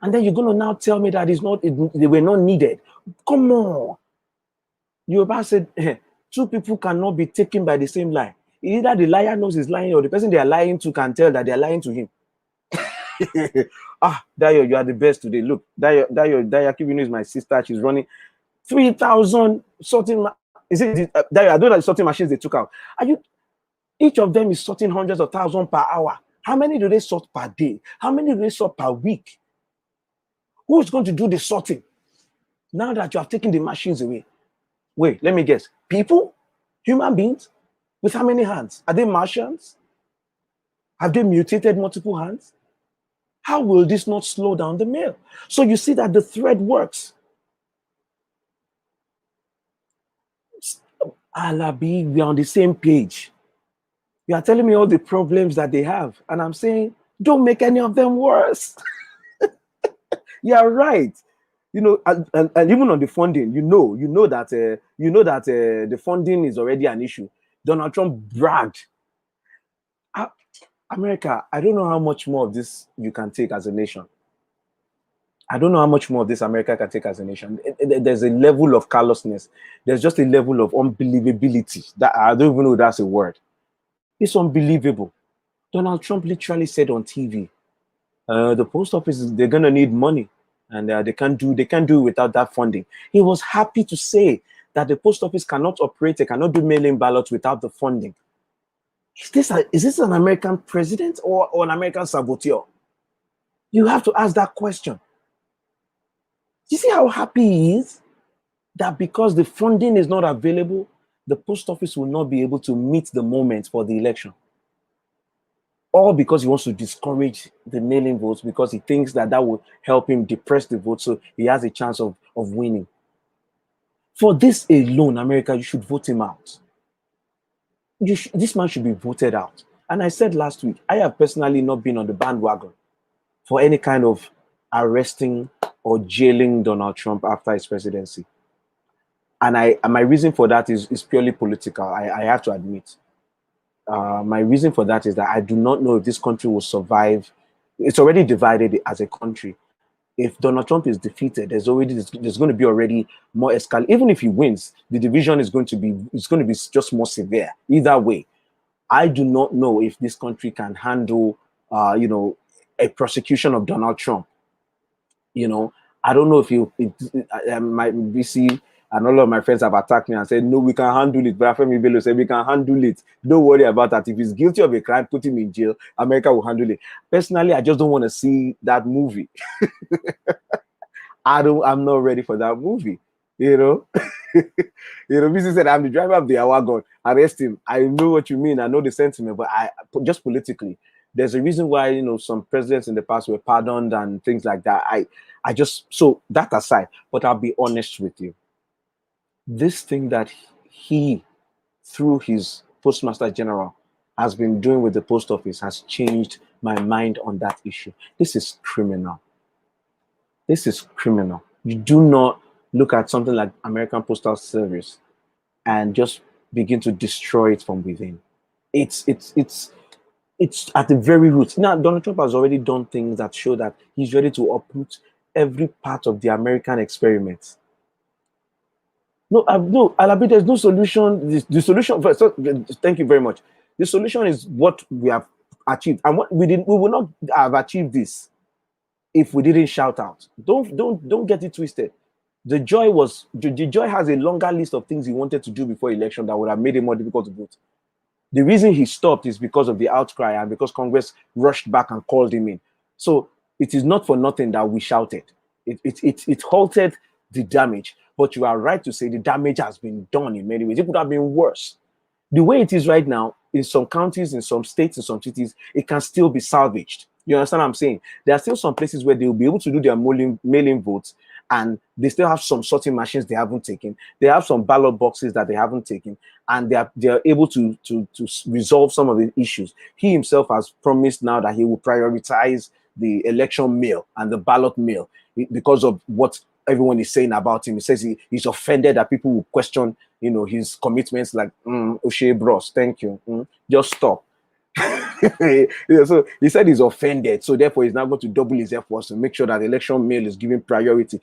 And then you're going to now tell me that they were not needed. Come on. Yoruba said, two people cannot be taken by the same lie. Either the liar knows he's lying or the person they are lying to can tell that they are lying to him. Dayo, you are the best today. Look, Dayo Kibino is my sister. She's running 3,000 sorting. Is it Dayo? I don't know the sorting machines they took out. Each of them is sorting hundreds of thousands per hour. How many do they sort per day? How many do they sort per week? Who's going to do the sorting now that you have taken the machines away? Wait, let me guess. People? Human beings? With how many hands? Are they Martians? Have they mutated multiple hands? How will this not slow down the mail? So you see that the thread works. Alabi, we are on the same page. You are telling me all the problems that they have, and I'm saying, don't make any of them worse. You are right. You know, and even on the funding, you know that the funding is already an issue. Donald Trump bragged. America, I don't know how much more of this you can take as a nation. I don't know how much more of this America can take as a nation. There's a level of callousness. There's just a level of unbelievability that I don't even know if that's a word. It's unbelievable. Donald Trump literally said on TV, the post office, they're gonna need money, and they can't do it without that funding. He was happy to say that the post office cannot operate, they cannot do mail-in ballots without the funding. Is this an American president or an American saboteur? You have to ask that question. You see how happy he is that because the funding is not available, the post office will not be able to meet the moment for the election. All because he wants to discourage the mail-in votes, because he thinks that will help him depress the vote so he has a chance of winning. For this alone, America, you should vote him out. This man should be voted out. And I said last week, I have personally not been on the bandwagon for any kind of arresting or jailing Donald Trump after his presidency. And my reason for that is purely political, I have to admit. My reason for that is that I do not know if this country will survive. It's already divided as a country. If Donald Trump is defeated, there's going to be already more escalation. Even if he wins, the division is going to be just more severe. Either way, I do not know if this country can handle, a prosecution of Donald Trump. I don't know if my BC and all of my friends have attacked me and said, no, we can handle it. But Afemi Bello said, we can handle it. Don't worry about that. If he's guilty of a crime, put him in jail. America will handle it. Personally, I just don't want to see that movie. I'm not ready for that movie. BC said, I'm the driver of the wagon. Arrest him. I know what you mean. I know the sentiment, but just politically, there's a reason why, some presidents in the past were pardoned and things like that. So that aside, but I'll be honest with you. This thing that he, through his Postmaster General, has been doing with the post office has changed my mind on that issue. This is criminal. This is criminal. You do not look at something like American Postal Service and just begin to destroy it from within. It's at the very root. Now, Donald Trump has already done things that show that he's ready to uproot every part of the American experiment. No, Alabi, there's no solution. The solution, so, thank you very much. The solution is what we have achieved. And what we will not have achieved this if we didn't shout out. Don't get it twisted. The joy has a longer list of things he wanted to do before election that would have made it more difficult to vote. The reason he stopped is because of the outcry and because Congress rushed back and called him in. So it is not for nothing that we shouted. It halted the damage. But you are right to say the damage has been done in many ways. It could have been worse. The way it is right now, in some counties, in some states, in some cities, it can still be salvaged. You understand what I'm saying? There are still some places where they will be able to do their mail-in votes, and they still have some sorting machines they haven't taken. They have some ballot boxes that they haven't taken, and they are able to resolve some of the issues. He himself has promised now that he will prioritize the election mail and the ballot mail because of what everyone is saying about him. He says he's offended that people will question, his commitments like, O'Shea Bros, thank you. Just stop. So he said he's offended. So therefore, he's now going to double his efforts to make sure that election mail is given priority.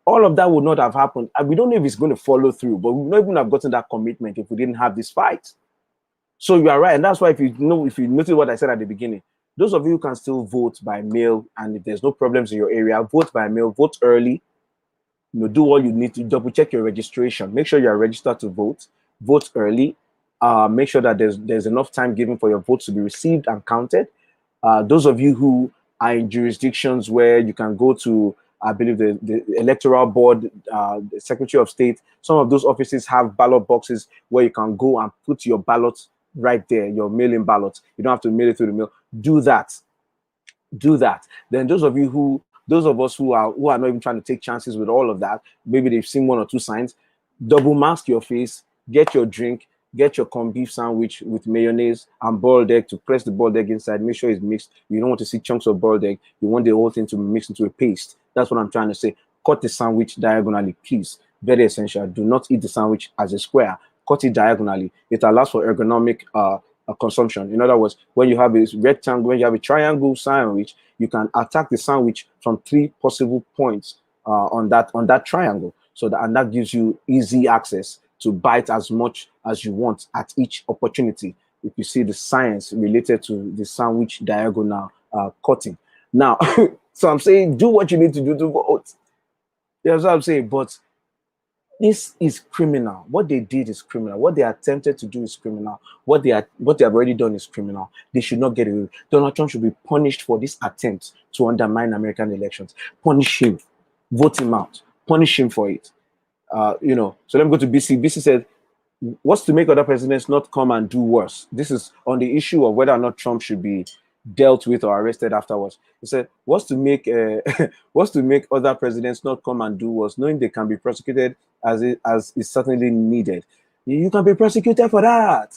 All of that would not have happened. And we don't know if he's going to follow through, but we would not even have gotten that commitment if we didn't have this fight. So you are right. And that's why if you notice what I said at the beginning, those of you who can still vote by mail, and if there's no problems in your area, vote by mail, vote early. Do all you need to double check your registration. Make sure you are registered to vote. Vote early. Make sure that there's enough time given for your votes to be received and counted. Those of you who are in jurisdictions where you can go to I believe the electoral board, the Secretary of State. Some of those offices have ballot boxes where you can go and put your ballot right there, your mail-in ballot. You don't have to mail it through the mail. Do that. Do that. Then those of us who are not even trying to take chances with all of that, maybe they've seen one or two signs, double mask your face, get your drink, get your corned beef sandwich with mayonnaise and boiled egg to press the boiled egg inside. Make sure it's mixed. You don't want to see chunks of boiled egg. You want the whole thing to mix into a paste. That's what I'm trying to say. Cut the sandwich diagonally, please. Very essential. Do not eat the sandwich as a square. Cut it diagonally. It allows for ergonomic consumption. In other words, when you have a rectangle, when you have a triangle sandwich, you can attack the sandwich from 3 possible points on that triangle. So that gives you easy access to bite as much as you want at each opportunity. If you see the science related to the sandwich diagonal cutting. Now, so I'm saying do what you need to do to vote. That's what I'm saying. But this is criminal. What they did is criminal. What they attempted to do is criminal. What they have already done is criminal. They should not get away. Donald Trump should be punished for this attempt to undermine American elections. Punish him. Vote him out. Punish him for it. So let me go to BC. BC said, what's to make other presidents not come and do worse? This is on the issue of whether or not Trump should be dealt with or arrested afterwards. He said, what's to make other presidents not come and do worse, knowing they can be prosecuted as is certainly needed. You can be prosecuted for that.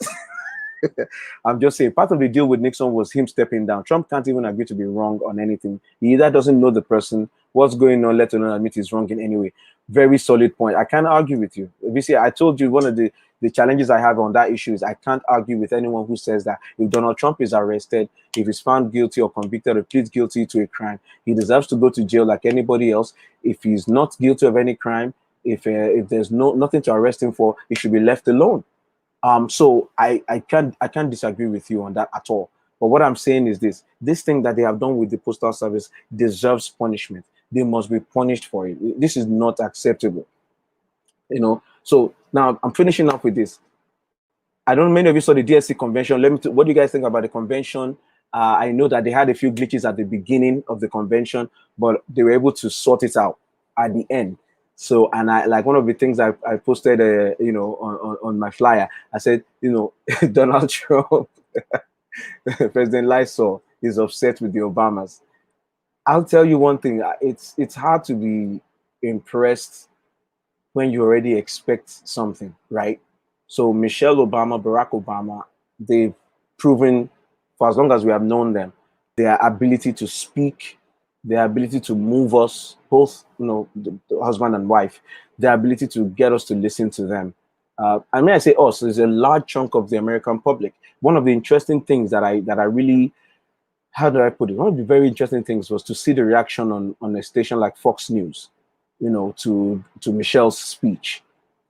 I'm just saying, part of the deal with Nixon was him stepping down. Trump can't even agree to be wrong on anything. He either doesn't know the person, what's going on, let alone admit he's wrong in any way. Very solid point. I can't argue with you. BC, I told you one of the challenges I have on that issue is I can't argue with anyone who says that if Donald Trump is arrested, if he's found guilty or convicted or pleads guilty to a crime, he deserves to go to jail like anybody else. If he's not guilty of any crime, if there's nothing to arrest him for, he should be left alone. So I can't disagree with you on that at all. But what I'm saying is this thing that they have done with the Postal Service deserves punishment. They must be punished for it. This is not acceptable. So now I'm finishing up with this. I don't know, many of you saw the DSC convention. What do you guys think about the convention? I know that they had a few glitches at the beginning of the convention, but they were able to sort it out at the end. So, and I like one of the things I posted, on my flyer. I said, Donald Trump, President Lysol is upset with the Obamas. I'll tell you one thing. It's hard to be impressed when you already expect something, right? So Michelle Obama, Barack Obama, they've proven, for as long as we have known them, their ability to speak, their ability to move us, both, the husband and wife, their ability to get us to listen to them. I mean, I say us, there's a large chunk of the American public. One of the interesting things that I really, how do I put it? One of the very interesting things was to see the reaction on a station like Fox News, to Michelle's speech,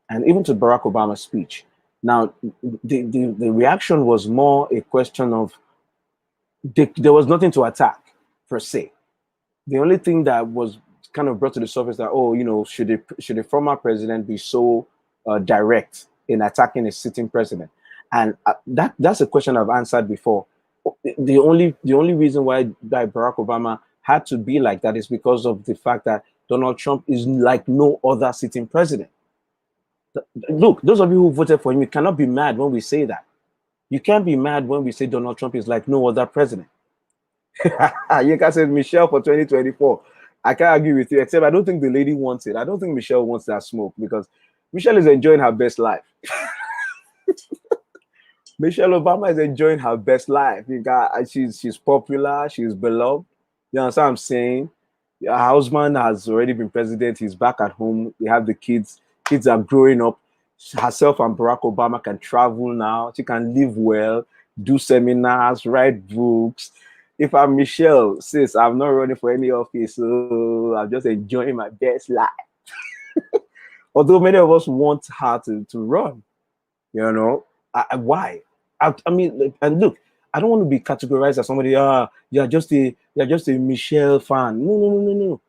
and even to Barack Obama's speech. Now, the reaction was more a question of there was nothing to attack per se. The only thing that was kind of brought to the surface that, should a former president be so direct in attacking a sitting president? And that's a question I've answered before. The only reason why Barack Obama had to be like that is because of the fact that Donald Trump is like no other sitting president. Look, those of you who voted for him, you cannot be mad when we say that. You can't be mad when we say Donald Trump is like no other president. You can say Michelle for 2024. I can't argue with you, except I don't think the lady wants it. I don't think Michelle wants that smoke because Michelle is enjoying her best life. Michelle Obama is enjoying her best life. She's popular, she's beloved. You understand what I'm saying? Her husband has already been president. He's back at home. We have the kids. Kids are growing up. Herself and Barack Obama can travel now. She can live well, do seminars, write books. If I'm Michelle, sis, I'm not running for any office, so I'm just enjoying my best life. Although many of us want her to run, why? I mean, and look, I don't want to be categorized as somebody. You're just a Michelle fan. No.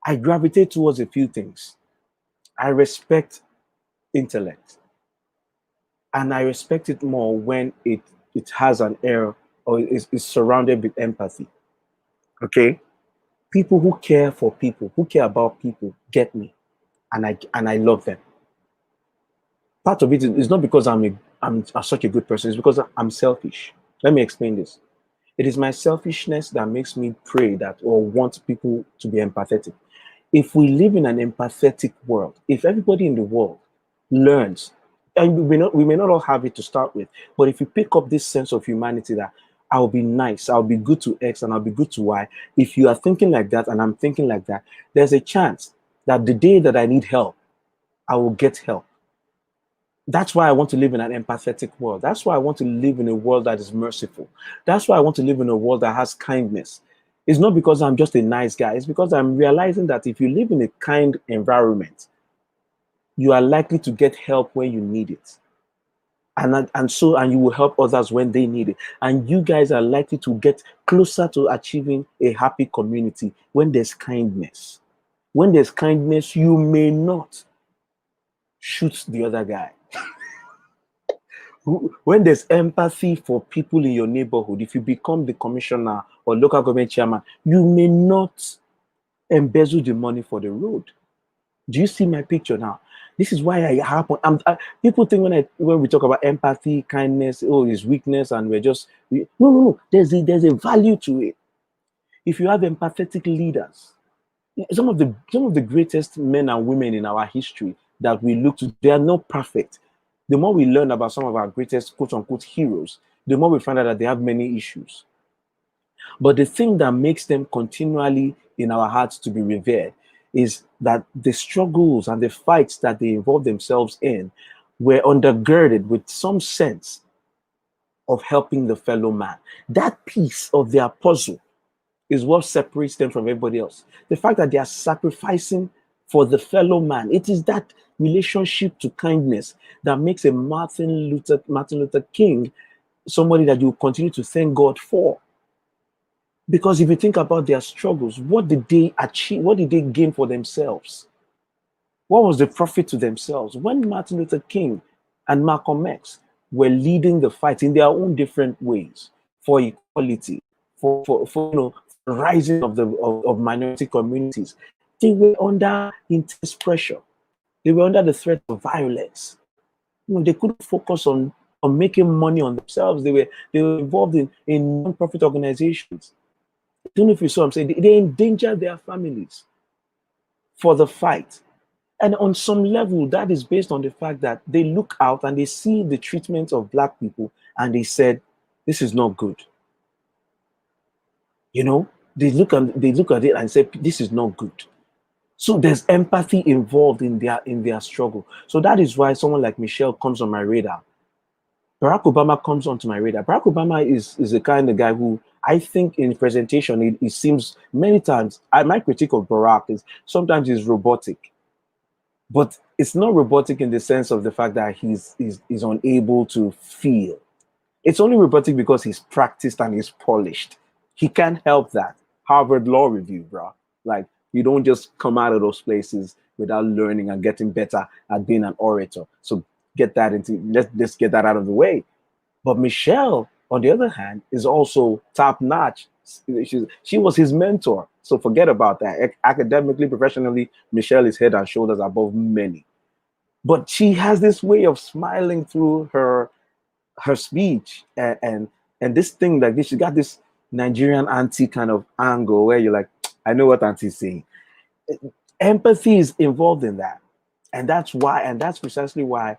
I gravitate towards a few things. I respect intellect, and I respect it more when it has an air or is surrounded with empathy. Okay, People who care for people, who care about people, get me, and I love them. Part of it is not because I'm such a good person. It's because I'm selfish. Let me explain this. It is my selfishness that makes me pray that or want people to be empathetic. If we live in an empathetic world, if everybody in the world learns, and we may not all have it to start with, but if you pick up this sense of humanity that I'll be nice, I'll be good to X and I'll be good to Y, if you are thinking like that and I'm thinking like that, there's a chance that the day that I need help, I will get help. That's why I want to live in an empathetic world. That's why I want to live in a world that is merciful. That's why I want to live in a world that has kindness. It's not because I'm just a nice guy. It's because I'm realizing that if you live in a kind environment, you are likely to get help when you need it. And you will help others when they need it. And you guys are likely to get closer to achieving a happy community when there's kindness. When there's kindness, you may not shoot the other guy. When there's empathy for people in your neighborhood, if you become the commissioner or local government chairman, you may not embezzle the money for the road. Do you see my picture now? This is why I happen. People think when we talk about empathy, kindness, oh, it's weakness, and no. There's a value to it. If you have empathetic leaders, some of the greatest men and women in our history that we look to, they are not perfect. The more we learn about some of our greatest quote unquote heroes, the more we find out that they have many issues. But the thing that makes them continually in our hearts to be revered is that the struggles and the fights that they involve themselves in were undergirded with some sense of helping the fellow man. That piece of their puzzle is what separates them from everybody else. The fact that they are sacrificing for the fellow man. It is that relationship to kindness that makes a Martin Luther King somebody that you continue to thank God for. Because if you think about their struggles, what did they achieve? What did they gain for themselves? What was the profit to themselves? When Martin Luther King and Malcolm X were leading the fight in their own different ways for equality, for rising of minority communities, they were under intense pressure. They were under the threat of violence. They couldn't focus on making money on themselves. They were involved in non-profit organizations. I don't know if you saw I'm saying they endanger their families for the fight. And on some level, that is based on the fact that they look out and they see the treatment of Black people and they said, this is not good. They look at it and say, this is not good. So there's empathy involved in their struggle. So that is why someone like Michelle comes on my radar. Barack Obama comes onto my radar. Barack Obama is the kind of guy who I think in presentation, it seems many times, my critique of Barack is sometimes he's robotic. But it's not robotic in the sense of the fact that he's unable to feel. It's only robotic because he's practiced and he's polished. He can't help that. Harvard Law Review, bro. Like, you don't just come out of those places without learning and getting better at being an orator. So let's get that out of the way. But Michelle, on the other hand, is also top notch. She was his mentor. So forget about that. Academically, professionally, Michelle is head and shoulders above many. But she has this way of smiling through her speech and this thing like this. She got this Nigerian auntie kind of angle where you're like, I know what auntie's saying. Empathy is involved in that. And that's precisely why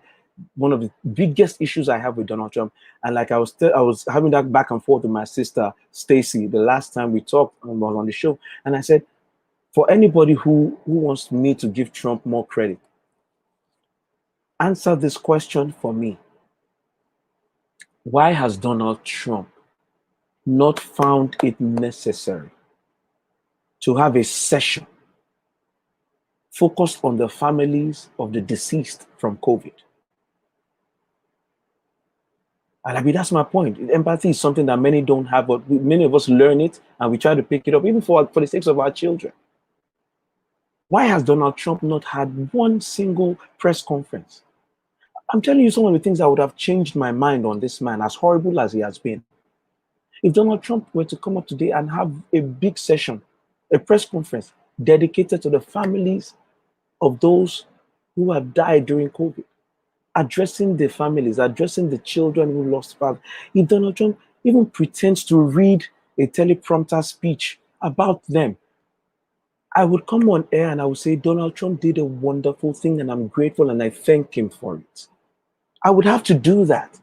one of the biggest issues I have with Donald Trump, and like I was having that back and forth with my sister Stacy the last time we talked was on the show, and I said, for anybody who wants me to give Trump more credit, answer this question for me. Why has Donald Trump not found it necessary to have a session focused on the families of the deceased from COVID? And I mean, that's my point. Empathy is something that many don't have, but many of us learn it and we try to pick it up, even for the sake of our children. Why has Donald Trump not had one single press conference? I'm telling you some of the things that would have changed my mind on this man, as horrible as he has been. If Donald Trump were to come up today and have a big session, a press conference dedicated to the families of those who have died during COVID, addressing the families, addressing the children who lost father. If Donald Trump even pretends to read a teleprompter speech about them, I would come on air and I would say, Donald Trump did a wonderful thing and I'm grateful and I thank him for it. I would have to do that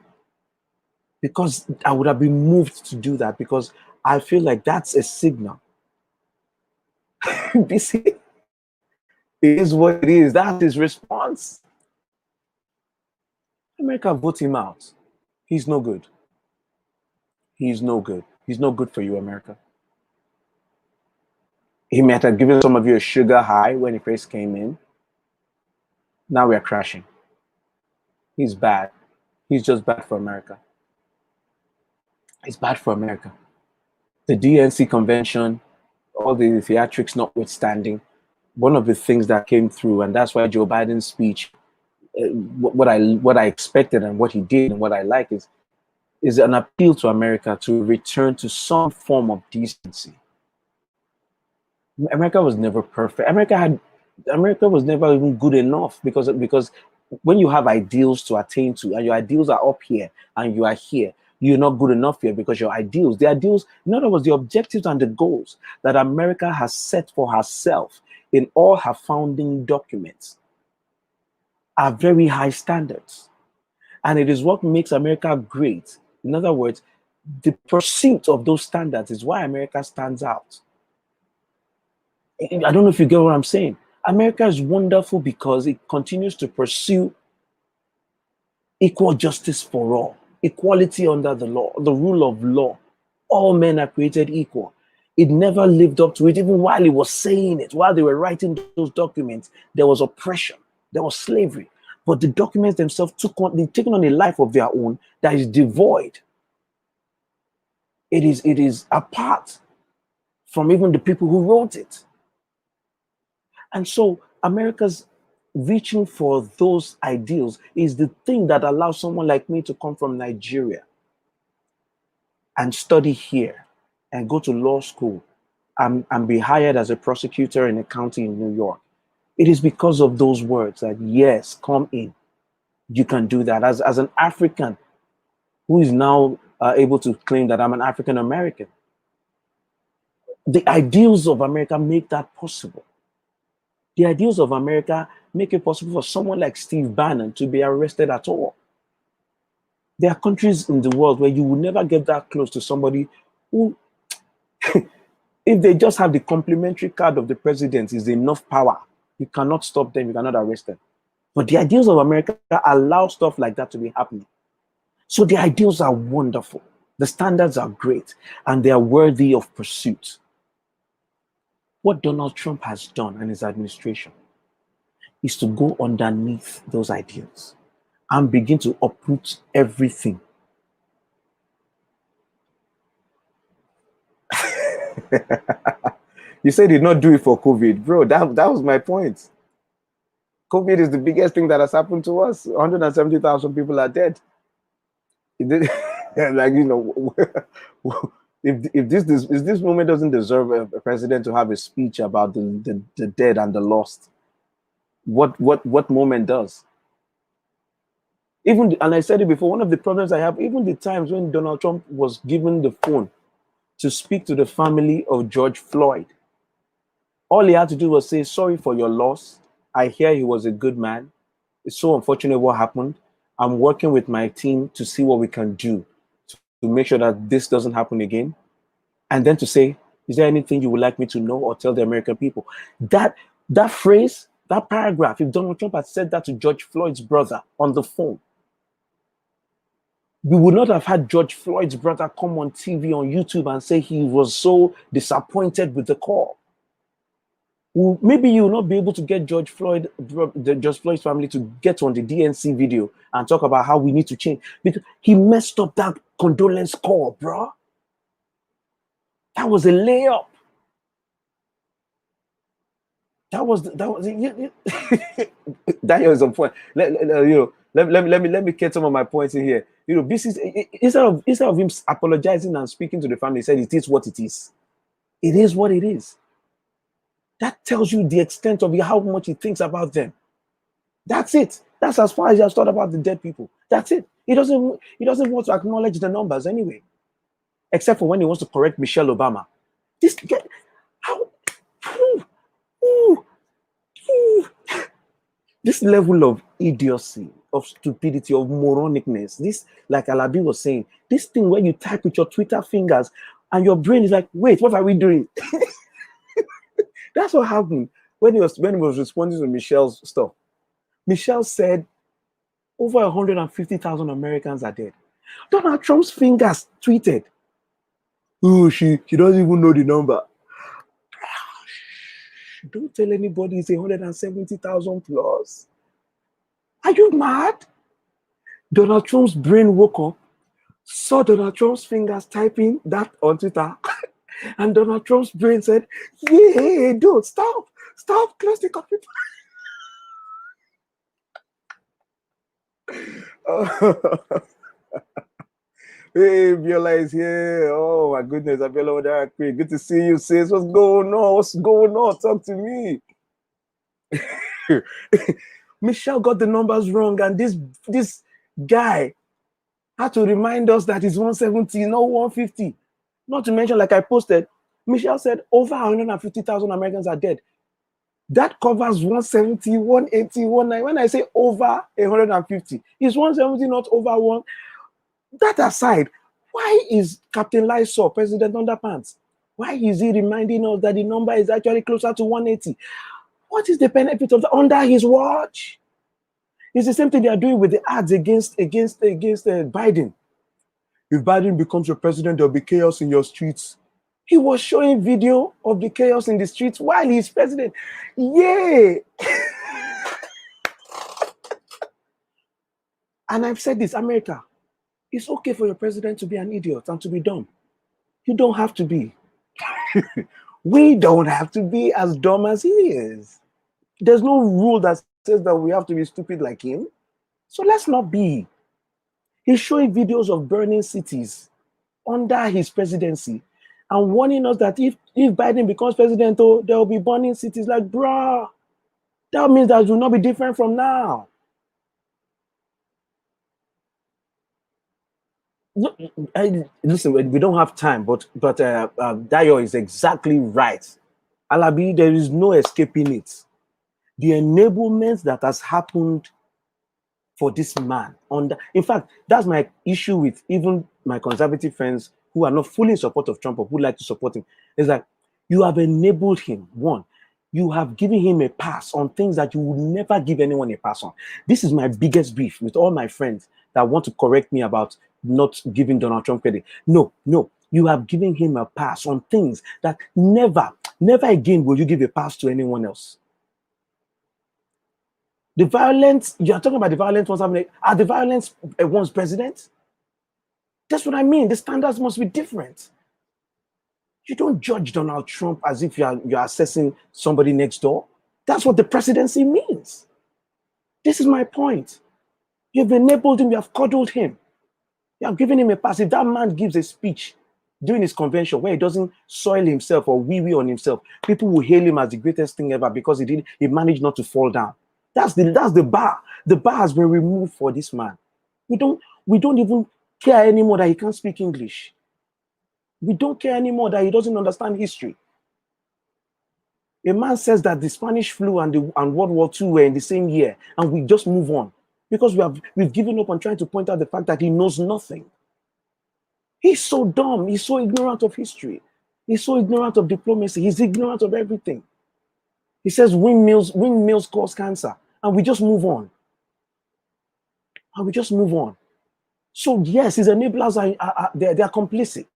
because I would have been moved to do that because I feel like that's a signal. You see, it is what it is. That's his response. America, vote him out. He's no good. He's no good. He's no good for you, America. He might have given some of you a sugar high when he first came in. Now we are crashing. He's bad. He's just bad for America. It's bad for America. The DNC convention, all the theatrics notwithstanding, one of the things that came through, and that's why Joe Biden's speech, what I expected and what he did and what I like is an appeal to America to return to some form of decency. America was never perfect. America was never even good enough because when you have ideals to attain to and your ideals are up here and you are here, you're not good enough here because the ideals, in other words, the objectives and the goals that America has set for herself in all her founding documents are very high standards. And it is what makes America great. In other words, the pursuit of those standards is why America stands out. I don't know if you get what I'm saying. America is wonderful because it continues to pursue equal justice for all, equality under the law, the rule of law. All men are created equal. It never lived up to it, even while it was saying it, while they were writing those documents, there was oppression, there was slavery. But the documents themselves they've taken on a life of their own that is devoid. It is apart from even the people who wrote it. And so America's reaching for those ideals is the thing that allows someone like me to come from Nigeria and study here and go to law school and be hired as a prosecutor in a county in New York. It is because of those words that, yes, come in. You can do that. As an African who is now able to claim that I'm an African American, the ideals of America make that possible. The ideals of America make it possible for someone like Steve Bannon to be arrested at all. There are countries in the world where you will never get that close to somebody who, if they just have the complimentary card of the president, is enough power. You cannot stop them, you cannot arrest them. But the ideals of America allow stuff like that to be happening. So the ideals are wonderful. The standards are great, and they are worthy of pursuit. What Donald Trump has done and his administration is to go underneath those ideals and begin to uproot everything. You said he did not do it for COVID. Bro, that was my point. COVID is the biggest thing that has happened to us. 170,000 people are dead. Like, you know, if this moment doesn't deserve a president to have a speech about the dead and the lost, what moment does? Even, and I said it before, one of the problems I have, even the times when Donald Trump was given the phone to speak to the family of George Floyd, all he had to do was say, sorry for your loss. I hear he was a good man. It's so unfortunate what happened. I'm working with my team to see what we can do to make sure that this doesn't happen again. And then to say, is there anything you would like me to know or tell the American people? That phrase, that paragraph, if Donald Trump had said that to George Floyd's brother on the phone, we would not have had George Floyd's brother come on TV, on YouTube, and say he was so disappointed with the call. Well, maybe you will not be able to get George Floyd's family to get on the DNC video and talk about how we need to change, because he messed up that condolence call, bro. That was a layup. That was that is on point. Let me get some of my points in here. You know, this is instead of him apologizing and speaking to the family, he said it is what it is. It is what it is. That tells you the extent of how much he thinks about them. That's it. That's as far as he has thought about the dead people. That's it. He doesn't want to acknowledge the numbers anyway. Except for when he wants to correct Michelle Obama. This guy, how this level of idiocy, of stupidity, of moronicness, this, like Alabi was saying, this thing where you type with your Twitter fingers and your brain is like, wait, what are we doing? That's what happened when he was responding to Michelle's stuff. Michelle said over 150,000 Americans are dead. Donald Trump's fingers tweeted, oh, she doesn't even know the number. Don't tell anybody it's 170,000 plus. Are you mad? Donald Trump's brain woke up, saw Donald Trump's fingers typing that on Twitter, and Donald Trump's brain said, yeah, dude, stop, close the computer. Hey, Biola is here. Oh my goodness, Abiola, good to see you, sis. What's going on? Talk to me. Michelle got the numbers wrong, and this guy had to remind us that it's 170, not 150. Not to mention, like I posted, Michelle said over 150,000 Americans are dead. That covers 170, 180, 190. When I say over 150, it's 170, not over one. That aside, why is Captain Lysol President Underpants? Why is he reminding us that the number is actually closer to 180? What is the benefit of that under his watch? It's the same thing they are doing with the ads against Biden. If Biden becomes your president, there'll be chaos in your streets. He was showing video of the chaos in the streets while he's president. Yay! And I've said this, America, it's okay for your president to be an idiot and to be dumb. You don't have to be. We don't have to be as dumb as he is. There's no rule that says that we have to be stupid like him. So let's not be. He's showing videos of burning cities under his presidency and warning us that if Biden becomes president, there will be burning cities. Like, bruh, that means that will not be different from now. Listen, we don't have time, but Dayo is exactly right. Alabi, there is no escaping it. The enablement that has happened for this man. In fact, that's my issue with even my conservative friends who are not fully in support of Trump or who like to support him. Is that you have enabled him. One, you have given him a pass on things that you would never give anyone a pass on. This is my biggest beef with all my friends that want to correct me about not giving Donald Trump credit. No, you have given him a pass on things that never again will you give a pass to anyone else. The violence, you are talking about the violence once happening. Are the violence once president? That's what I mean. The standards must be different. You don't judge Donald Trump as if you're assessing somebody next door. That's what the presidency means. This is my point. You've enabled him, you have coddled him. You have given him a pass. If that man gives a speech during his convention where he doesn't soil himself or wee on himself, people will hail him as the greatest thing ever because he managed not to fall down. That's the bar. The bar has been removed for this man. We don't even care anymore that he can't speak English. We don't care anymore that he doesn't understand history. A man says that the Spanish flu and World War II were in the same year, and we just move on because we've given up on trying to point out the fact that he knows nothing. He's so dumb. He's so ignorant of history. He's so ignorant of diplomacy. He's ignorant of everything. He says windmills cause cancer, and we just move on. So yes, his enablers they are complicit.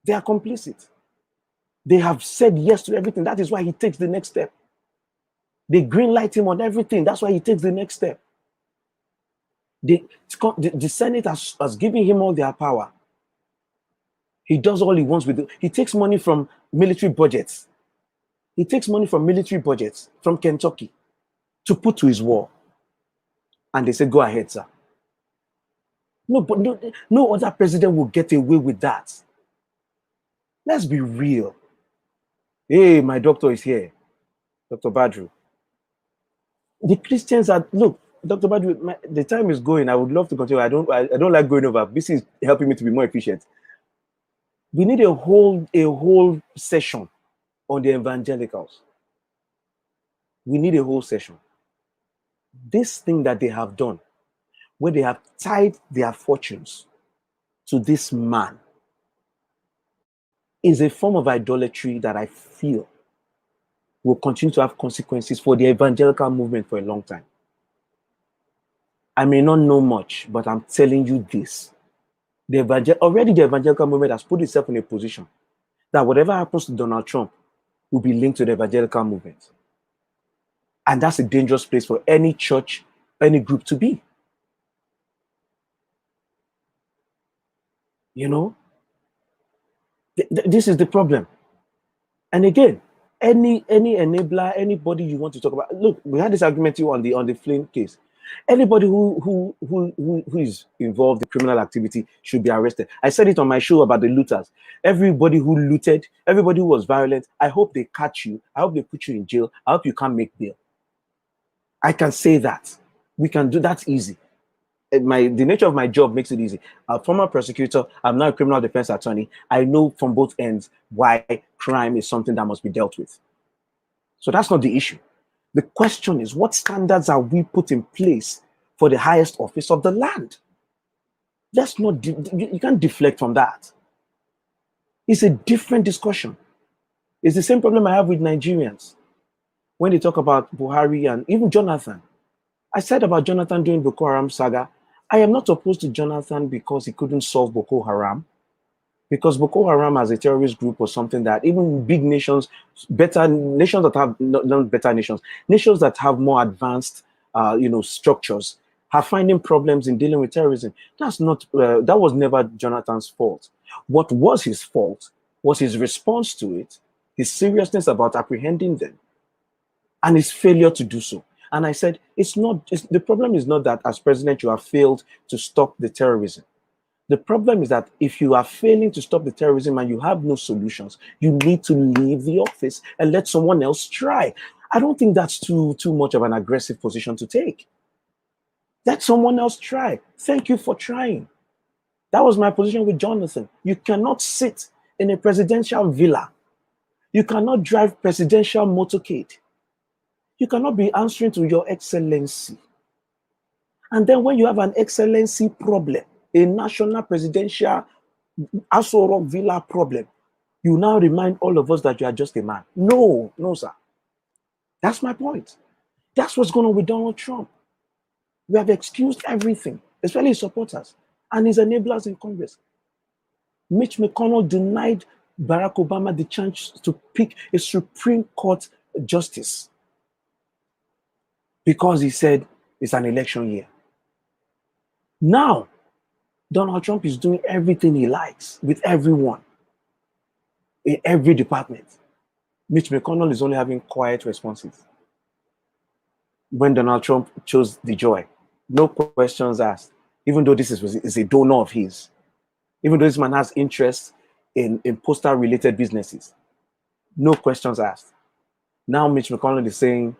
They are complicit. They have said yes to everything. That is why he takes the next step. They greenlight him on everything. That's why he takes the next step. The Senate has given him all their power. He does all he wants with it. He takes money from military budgets. He takes money from military budgets from Kentucky to put to his war. And they say, go ahead, sir. No, but no other president will get away with that. Let's be real. Hey, my doctor is here, Dr. Badru. The Christians are, look, Dr. Badru, the time is going. I would love to continue. I don't like going over. This is helping me to be more efficient. We need a whole session on the evangelicals. We need a whole session. This thing that they have done, where they have tied their fortunes to this man, is a form of idolatry that I feel will continue to have consequences for the evangelical movement for a long time. I may not know much, but I'm telling you this. Already the evangelical movement has put itself in a position that whatever happens to Donald Trump will be linked to the evangelical movement. And that's a dangerous place for any church, any group to be. You know, this is the problem. And again, any enabler, anybody you want to talk about. Look, we had this argument on the Flynn case. Anybody who is involved in criminal activity should be arrested. I said it on my show about the looters. Everybody who looted, everybody who was violent, I hope they catch you. I hope they put you in jail. I hope you can't make bail. I can say that. We can do that easy. The nature of my job makes it easy. I'm a former prosecutor. I'm now a criminal defense attorney. I know from both ends why crime is something that must be dealt with. So that's not the issue. The question is, what standards are we put in place for the highest office of the land? That's not, you can't deflect from that. It's a different discussion. It's the same problem I have with Nigerians when they talk about Buhari and even Jonathan. I said about Jonathan during Boko Haram saga, I am not opposed to Jonathan because he couldn't solve Boko Haram. Because Boko Haram as a terrorist group was something that even big nations, better nations that have not better nations, nations that have more advanced, structures, are finding problems in dealing with terrorism. That was never Jonathan's fault. What was his fault was his response to it, his seriousness about apprehending them, and his failure to do so. And I said, the problem is not that as president you have failed to stop the terrorism. The problem is that if you are failing to stop the terrorism and you have no solutions, you need to leave the office and let someone else try. I don't think that's too much of an aggressive position to take. Let someone else try. Thank you for trying. That was my position with Jonathan. You cannot sit in a presidential villa. You cannot drive presidential motorcade. You cannot be answering to your excellency. And then when you have an excellency problem, a national presidential Aso Rock Villa problem, you now remind all of us that you are just a man. No, sir. That's my point. That's what's going on with Donald Trump. We have excused everything, especially his supporters and his enablers in Congress. Mitch McConnell denied Barack Obama the chance to pick a Supreme Court justice because he said it's an election year. Now, Donald Trump is doing everything he likes with everyone in every department. Mitch McConnell is only having quiet responses. When Donald Trump chose the joy, no questions asked, even though this is a donor of his, even though this man has interest in postal related businesses, no questions asked. Now Mitch McConnell is saying,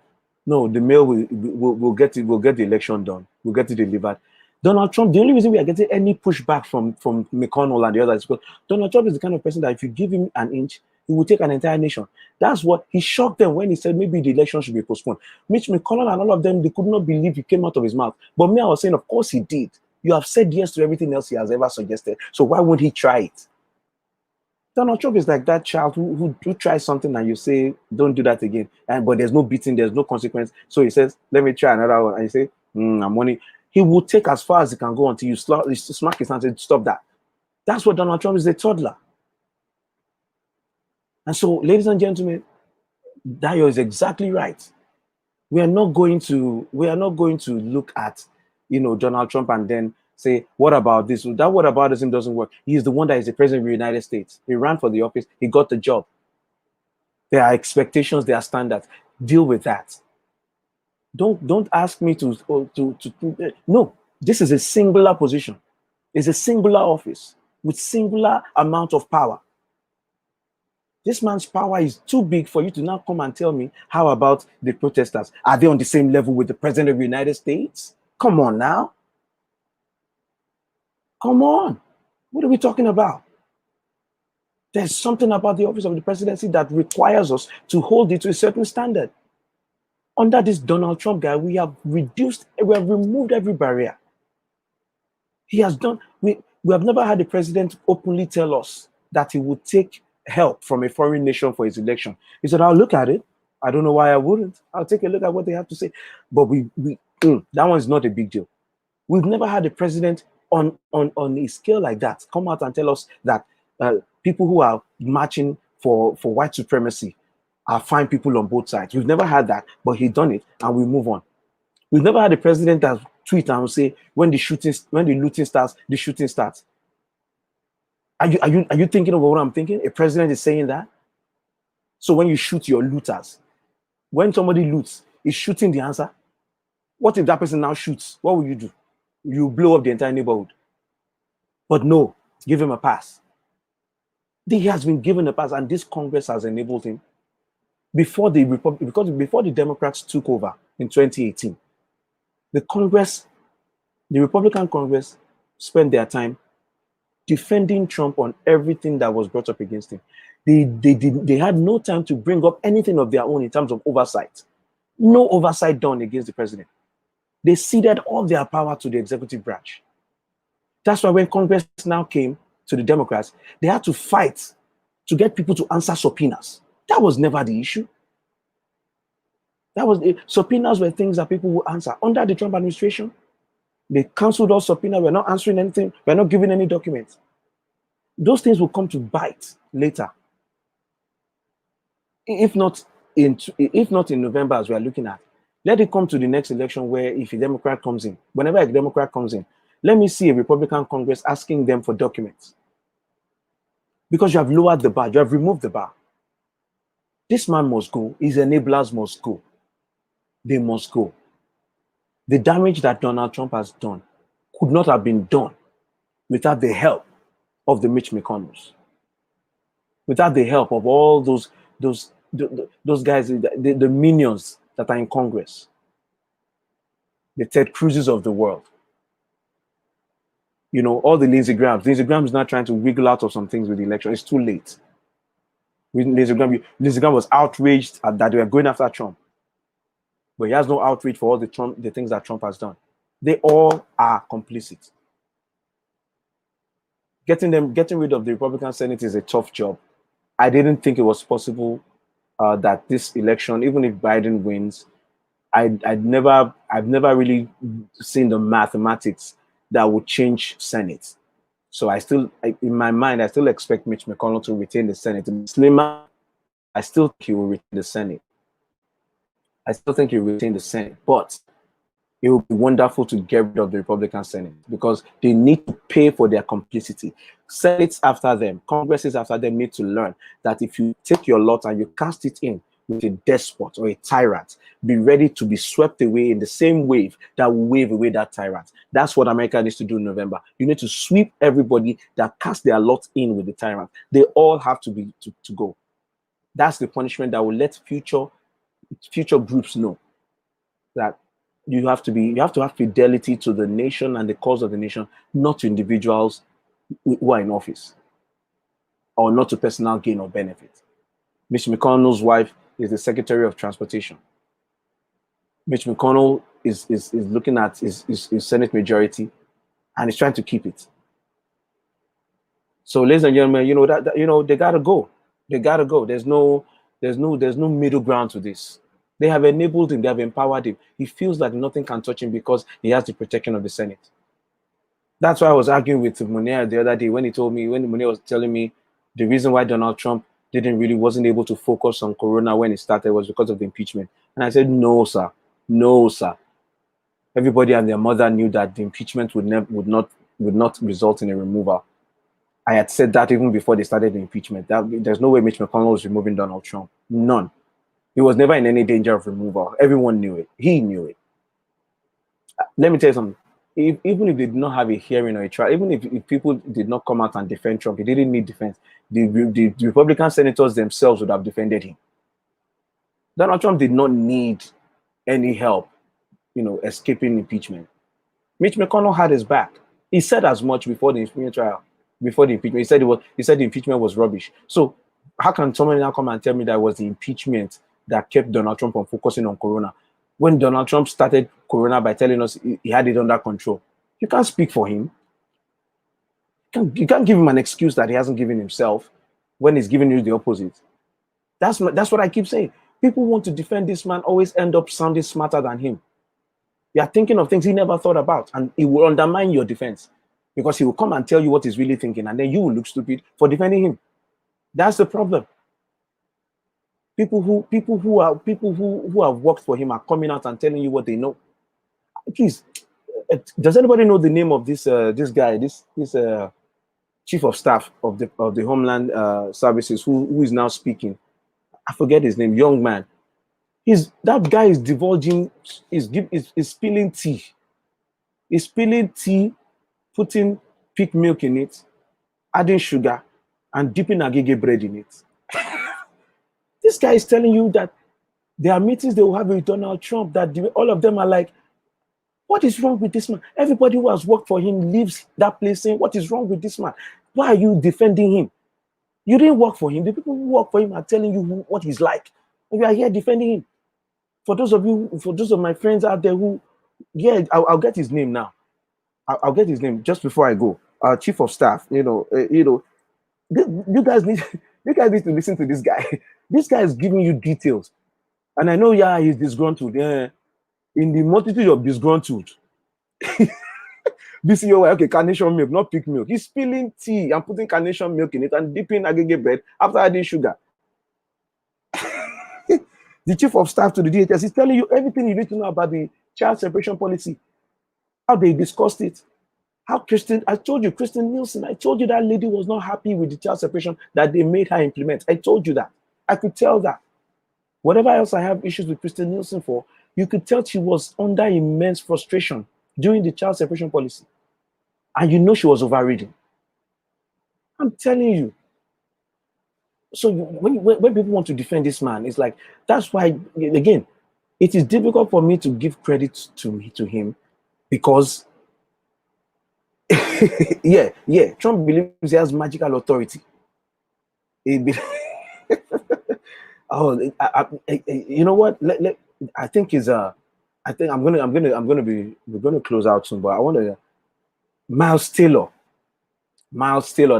no, the mail will get the election done. We'll get it delivered. Donald Trump, the only reason we are getting any pushback from McConnell and the others is because Donald Trump is the kind of person that if you give him an inch, he will take an entire nation. That's what he shocked them when he said maybe the election should be postponed. Mitch McConnell and all of them, they could not believe it came out of his mouth. But me, I was saying, of course he did. You have said yes to everything else he has ever suggested. So why won't he try it? Donald Trump is like that child who tries something and you say, don't do that again. But there's no beating, there's no consequence. So he says, let me try another one. And you say, I'm money. He will take as far as he can go until you smack his hand and say, stop that. That's what Donald Trump is, a toddler. And so, ladies and gentlemen, Dayo is exactly right. We are not going to look at, Donald Trump and then say, what about this? That what about this doesn't work. He is the one that is the president of the United States. He ran for the office. He got the job. There are expectations. There are standards. Deal with that. Don't ask me to no. This is a singular position. It's a singular office with singular amount of power. This man's power is too big for you to now come and tell me, how about the protesters? Are they on the same level with the president of the United States? Come on now. Come on. What are we talking about? There's something about the office of the presidency that requires us to hold it to a certain standard. Under this Donald Trump guy, we have removed every barrier. He has done, we have never had a president openly tell us that he would take help from a foreign nation for his election. He said, I'll look at it. I don't know why I wouldn't. I'll take a look at what they have to say. But that one's not a big deal. We've never had a president on a scale like that come out and tell us that people who are marching for white supremacy are fine people on both sides. We've never had that, but he done it and we move on. We've never had a president that tweet and say, when the looting starts, the shooting starts. Are you thinking of what I'm thinking? A president is saying that. So when you shoot your looters, when somebody loots, is shooting the answer? What if that person now shoots? What will you do? You blow up the entire neighborhood. But no, give him a pass. He has been given a pass, and this Congress has enabled him. Before the Democrats took over in 2018, the Republican Congress spent their time defending Trump on everything that was brought up against him. They had no time to bring up anything of their own in terms of oversight. No oversight done against the president. They ceded all their power to the executive branch. That's why when Congress now came to the Democrats, they had to fight to get people to answer subpoenas. That was never the issue. Subpoenas were things that people would answer. Under the Trump administration, they canceled all subpoenas. We're not answering anything. We're not giving any documents. Those things will come to bite later. If not in November, as we are looking at, let it come to the next election where if a Democrat comes in, whenever a Democrat comes in, let me see a Republican Congress asking them for documents. Because you have lowered the bar, you have removed the bar. This man must go. His enablers must go. They must go. The damage that Donald Trump has done could not have been done without the help of the Mitch McConnells, without the help of all those guys, the minions that are in Congress, the Ted Cruz's of the world. You know, all the Lindsey Grahams. Lindsey Graham is not trying to wiggle out of some things with the election. It's too late. Lindsey Graham was outraged that they were going after Trump. But he has no outrage for all the things that Trump has done. They all are complicit. Getting rid of the Republican Senate is a tough job. I didn't think it was possible that this election, even if Biden wins, I've never really seen the mathematics that would change Senate. So in my mind, I still expect Mitch McConnell to retain the Senate. Slimmer, I still think he will retain the Senate. But it would be wonderful to get rid of the Republican Senate because they need to pay for their complicity. Senates after them, Congresses after them need to learn that if you take your lot and you cast it in with a despot or a tyrant, be ready to be swept away in the same wave that will wave away that tyrant. That's what America needs to do in November. You need to sweep everybody that cast their lot in with the tyrant. They all have to be to go. That's the punishment that will let future groups know that you have to have fidelity to the nation and the cause of the nation, not to individuals who are in office, or not to personal gain or benefit. Mitch McConnell's wife is the Secretary of Transportation. Mitch McConnell is looking at his Senate majority, and he's trying to keep it. So, ladies and gentlemen, they gotta go. They gotta go. There's no middle ground to this. They have enabled him. They have empowered him. He feels like nothing can touch him because he has the protection of the Senate. That's why I was arguing with Munir the other day when Munir was telling me the reason why Donald Trump wasn't able to focus on Corona when it started was because of the impeachment. And I said, no, sir. No, sir. Everybody and their mother knew that the impeachment would not result in a removal. I had said that even before they started the impeachment. There's no way Mitch McConnell was removing Donald Trump. None. He was never in any danger of removal. Everyone knew it. He knew it. Let me tell you something. even if they did not have a hearing or a trial, even if people did not come out and defend Trump, he didn't need defense. The Republican senators themselves would have defended him. Donald Trump did not need any help, escaping impeachment. Mitch McConnell had his back. He said as much before the impeachment trial, before the impeachment. He said the impeachment was rubbish. So how can someone now come and tell me that it was the impeachment that kept Donald Trump from focusing on Corona? When Donald Trump started Corona by telling us he had it under control, you can't speak for him. You can't give him an excuse that he hasn't given himself when he's giving you the opposite. That's what I keep saying. People want to defend this man, always end up sounding smarter than him. You are thinking of things he never thought about, and it will undermine your defense because he will come and tell you what he's really thinking, and then you will look stupid for defending him. That's the problem. People who have worked for him are coming out and telling you what they know. Please, does anybody know the name of this guy, this chief of staff of the Homeland Services who is now speaking? I forget his name. Young man. That guy is divulging. Is spilling tea. He's spilling tea, putting pig milk in it, adding sugar, and dipping agege bread in it. This guy is telling you that there are meetings they will have with Donald Trump, that all of them are like, what is wrong with this man? Everybody who has worked for him leaves that place saying, what is wrong with this man? Why are you defending him? You didn't work for him. The people who work for him are telling you what he's like. And you are here defending him. For those of my friends out there who, I'll get his name now. I'll get his name just before I go. Our chief of staff, you guys need to listen to this guy. This guy is giving you details. And I know, he's disgruntled. Yeah. In the multitude of disgruntled, BCOY, okay, carnation milk, not pig milk. He's spilling tea and putting carnation milk in it and dipping agege bread after adding sugar. The chief of staff to the DHS is telling you everything you need to know about the child separation policy, how they discussed it, I told you, Kristen Nielsen, I told you that lady was not happy with the child separation that they made her implement. I told you that. I could tell that. Whatever else I have issues with Kristen Nielsen for, you could tell she was under immense frustration during the child separation policy. And she was overreading. I'm telling you. So when people want to defend this man, it's like, that's why, again, it is difficult for me to give credit to him because, Trump believes he has magical authority. You know what? I think we're gonna close out soon, but I want to. Miles Taylor,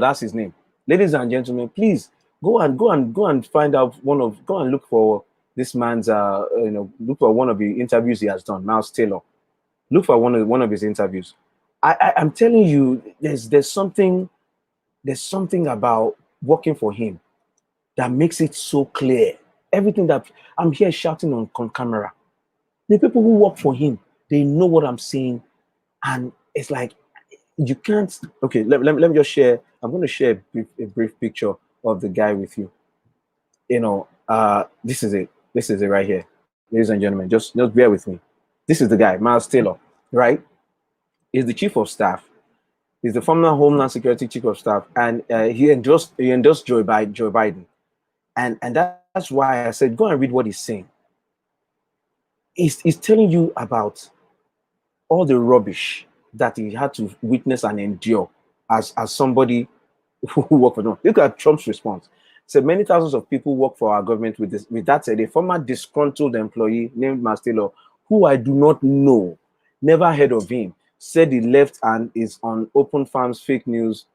that's his name. Ladies and gentlemen, please go and find out go and look for this man's look for one of the interviews he has done. Miles Taylor, look for one of his interviews. I'm telling you, there's something about working for him that makes it so clear. Everything that I'm here shouting on camera, the people who work for him, they know what I'm saying, and it's like, you can't. Okay, let me just share. I'm going to share a brief picture of the guy with you. This is it. This is it right here, ladies and gentlemen. Just bear with me. This is the guy, Miles Taylor, right? He's the chief of staff. He's the former Homeland Security chief of staff, and he endorsed Joe Biden, and that's why I said go and read what he's saying. He's telling you about all the rubbish that he had to witness and endure as somebody who worked for them. Look at Trump's response. So many thousands of people work for our government with this. With that said, a former disgruntled employee named Miles Taylor, who I do not know, never heard of him, said he left and is on Open Farms fake news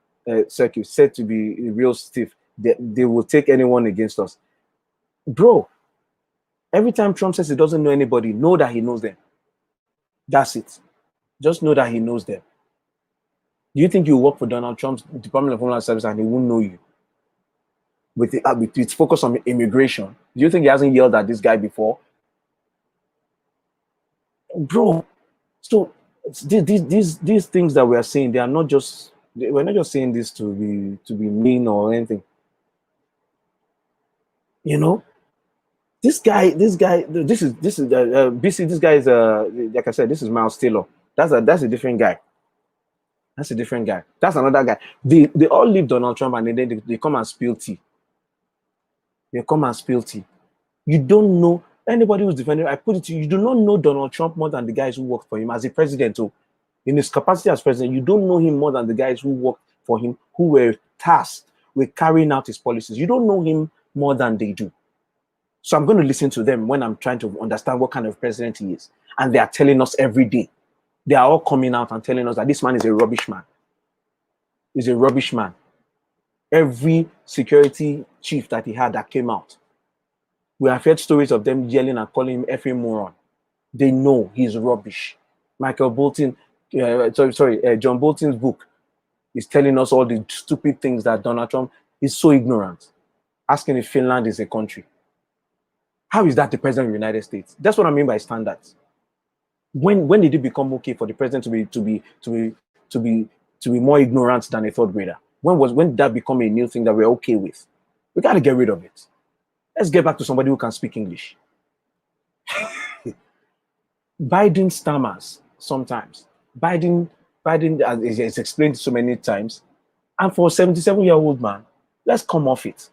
circuit, said to be real stiff. They will take anyone against us. Bro, every time Trump says he doesn't know anybody, know that he knows them. That's it. Just know that he knows them. Do you think you work for Donald Trump's Department of Homeland Service and he won't know you? With its focus on immigration, do you think he hasn't yelled at this guy before? Bro, so these things that we are saying, we're not just saying this to be mean or anything. This guy, this is BC. This guy is like I said, this is Miles Taylor. That's a different guy. That's a different guy. That's another guy. They all leave Donald Trump and then they come and spill tea. They come and spill tea. You don't know anybody who's defending. I put it to you, you do not know Donald Trump more than the guys who worked for him as a president. So, in his capacity as president, you don't know him more than the guys who worked for him, who were tasked with carrying out his policies. You don't know him more than they do. So I'm going to listen to them when I'm trying to understand what kind of president he is. And they are telling us every day. They are all coming out and telling us that this man is a rubbish man. He's a rubbish man. Every security chief that he had that came out, we have heard stories of them yelling and calling him effing moron. They know he's rubbish. Michael Bolton, John Bolton's book is telling us all the stupid things that Donald Trump is so ignorant. Asking if Finland is a country. How is that the president of the United States? That's what I mean by standards. When did it become okay for the president to be more ignorant than a third grader? When did that become a new thing that we're okay with? We got to get rid of it. Let's get back to somebody who can speak English. Biden stammers sometimes. Biden is explained so many times. And for a 77-year-old man, let's come off it.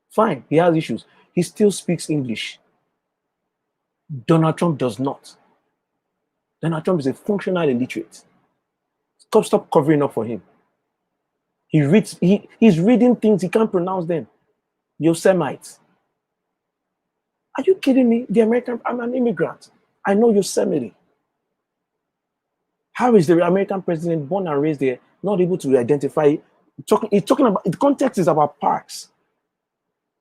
Fine, he has issues. He still speaks English. Donald Trump does not. Donald Trump is a functional illiterate. Stop covering up for him. He's reading things, he can't pronounce them. Yosemite. Are you kidding me? I'm an immigrant. I know Yosemite. How is the American president born and raised there not able to identify? He's talking about, the context is about parks.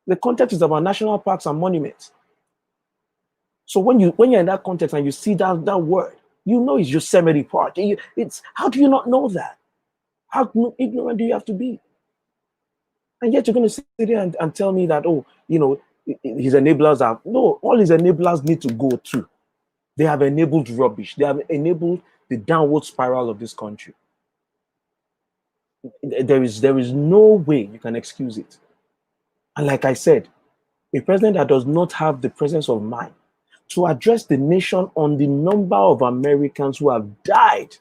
The context is about national parks and monuments. So when you're in that context and you see that word, you know it's Yosemite Park. How do you not know that? How ignorant do you have to be? And yet you're going to sit there and tell me that, oh, his enablers are, no, all his enablers need to go through. They have enabled rubbish. They have enabled the downward spiral of this country. There is no way you can excuse it. And like I said, a president that does not have the presence of mind to address the nation on the number of Americans who have died,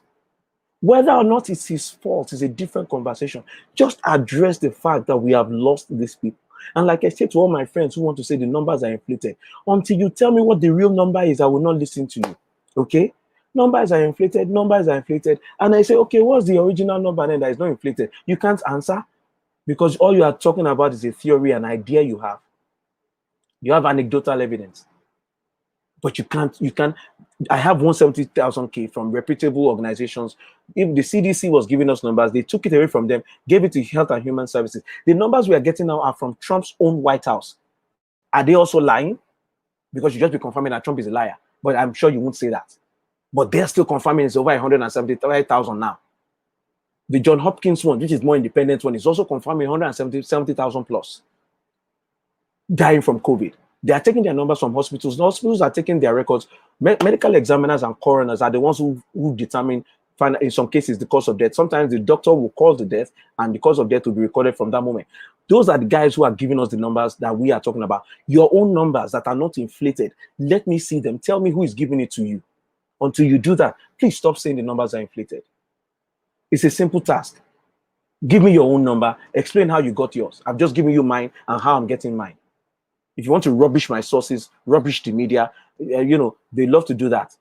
whether or not it's his fault is a different conversation. Just address the fact that we have lost these people. And like I said to all my friends who want to say the numbers are inflated, until you tell me what the real number is, I will not listen to you. Okay? Numbers are inflated, And I say, okay, what's the original number then that is not inflated? You can't answer because all you are talking about is a theory, an idea you have. You have anecdotal evidence. But you can't, I have 170,000 from reputable organizations. If the CDC was giving us numbers, they took it away from them, gave it to Health and Human Services. The numbers we are getting now are from Trump's own White House. Are they also lying? Because you just be confirming that Trump is a liar. But I'm sure you won't say that. But they're still confirming it's over 175,000 now. The John Hopkins one, which is more independent one, is also confirming 170,000 plus dying from COVID. They are taking their numbers from hospitals. The hospitals are taking their records. Medical examiners and coroners are the ones who determine, in some cases, the cause of death. Sometimes the doctor will cause the death, and the cause of death will be recorded from that moment. Those are the guys who are giving us the numbers that we are talking about. Your own numbers that are not inflated, let me see them. Tell me who is giving it to you. Until you do that, please stop saying the numbers are inflated. It's a simple task. Give me your own number. Explain how you got yours. I've just given you mine and how I'm getting mine. If you want to rubbish my sources, rubbish the media, they love to do that.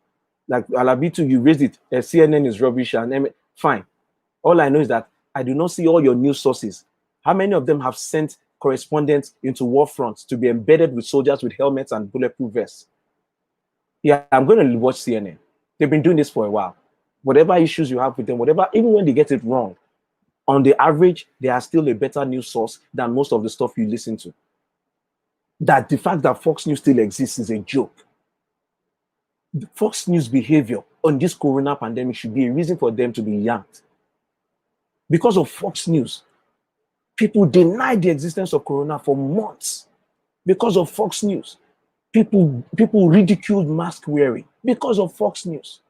Like Alabitu, you raised it. CNN is rubbish, and fine. All I know is that I do not see all your news sources. How many of them have sent correspondents into war fronts to be embedded with soldiers with helmets and bulletproof vests? Yeah, I'm going to watch CNN. They've been doing this for a while. Whatever issues you have with them, even when they get it wrong, on the average, they are still a better news source than most of the stuff you listen to. That the fact that Fox News still exists is a joke. The Fox News behavior on this corona pandemic should be a reason for them to be yanked. Because of Fox News, people denied the existence of corona for months. Because of Fox News, people ridiculed mask wearing because of Fox News.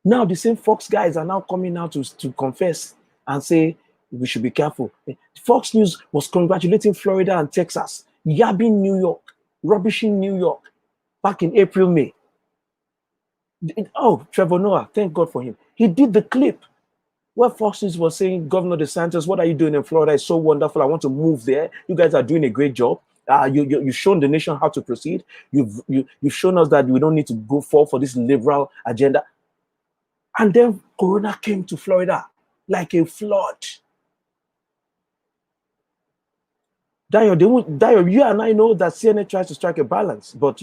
Now the same Fox guys are now coming out to confess and say we should be careful. Fox News was congratulating Florida and Texas, yabbing New York, rubbishing New York back in April, May. Oh, Trevor Noah, thank God for him. He did the clip where Fox News was saying, Governor DeSantis, what are you doing in Florida? It's so wonderful. I want to move there. You guys are doing a great job. You've shown the nation how to proceed. You've shown us that we don't need to go for this liberal agenda. And then Corona came to Florida like a flood. Dio, you and I know that CNN tries to strike a balance, but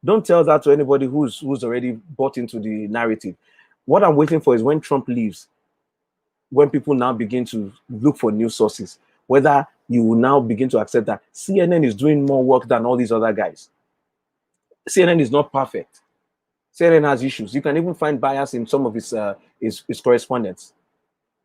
don't tell that to anybody who's already bought into the narrative. What I'm waiting for is when Trump leaves, when people now begin to look for news sources, whether you will now begin to accept that CNN is doing more work than all these other guys. CNN is not perfect. CNN has issues. You can even find bias in some of his correspondents.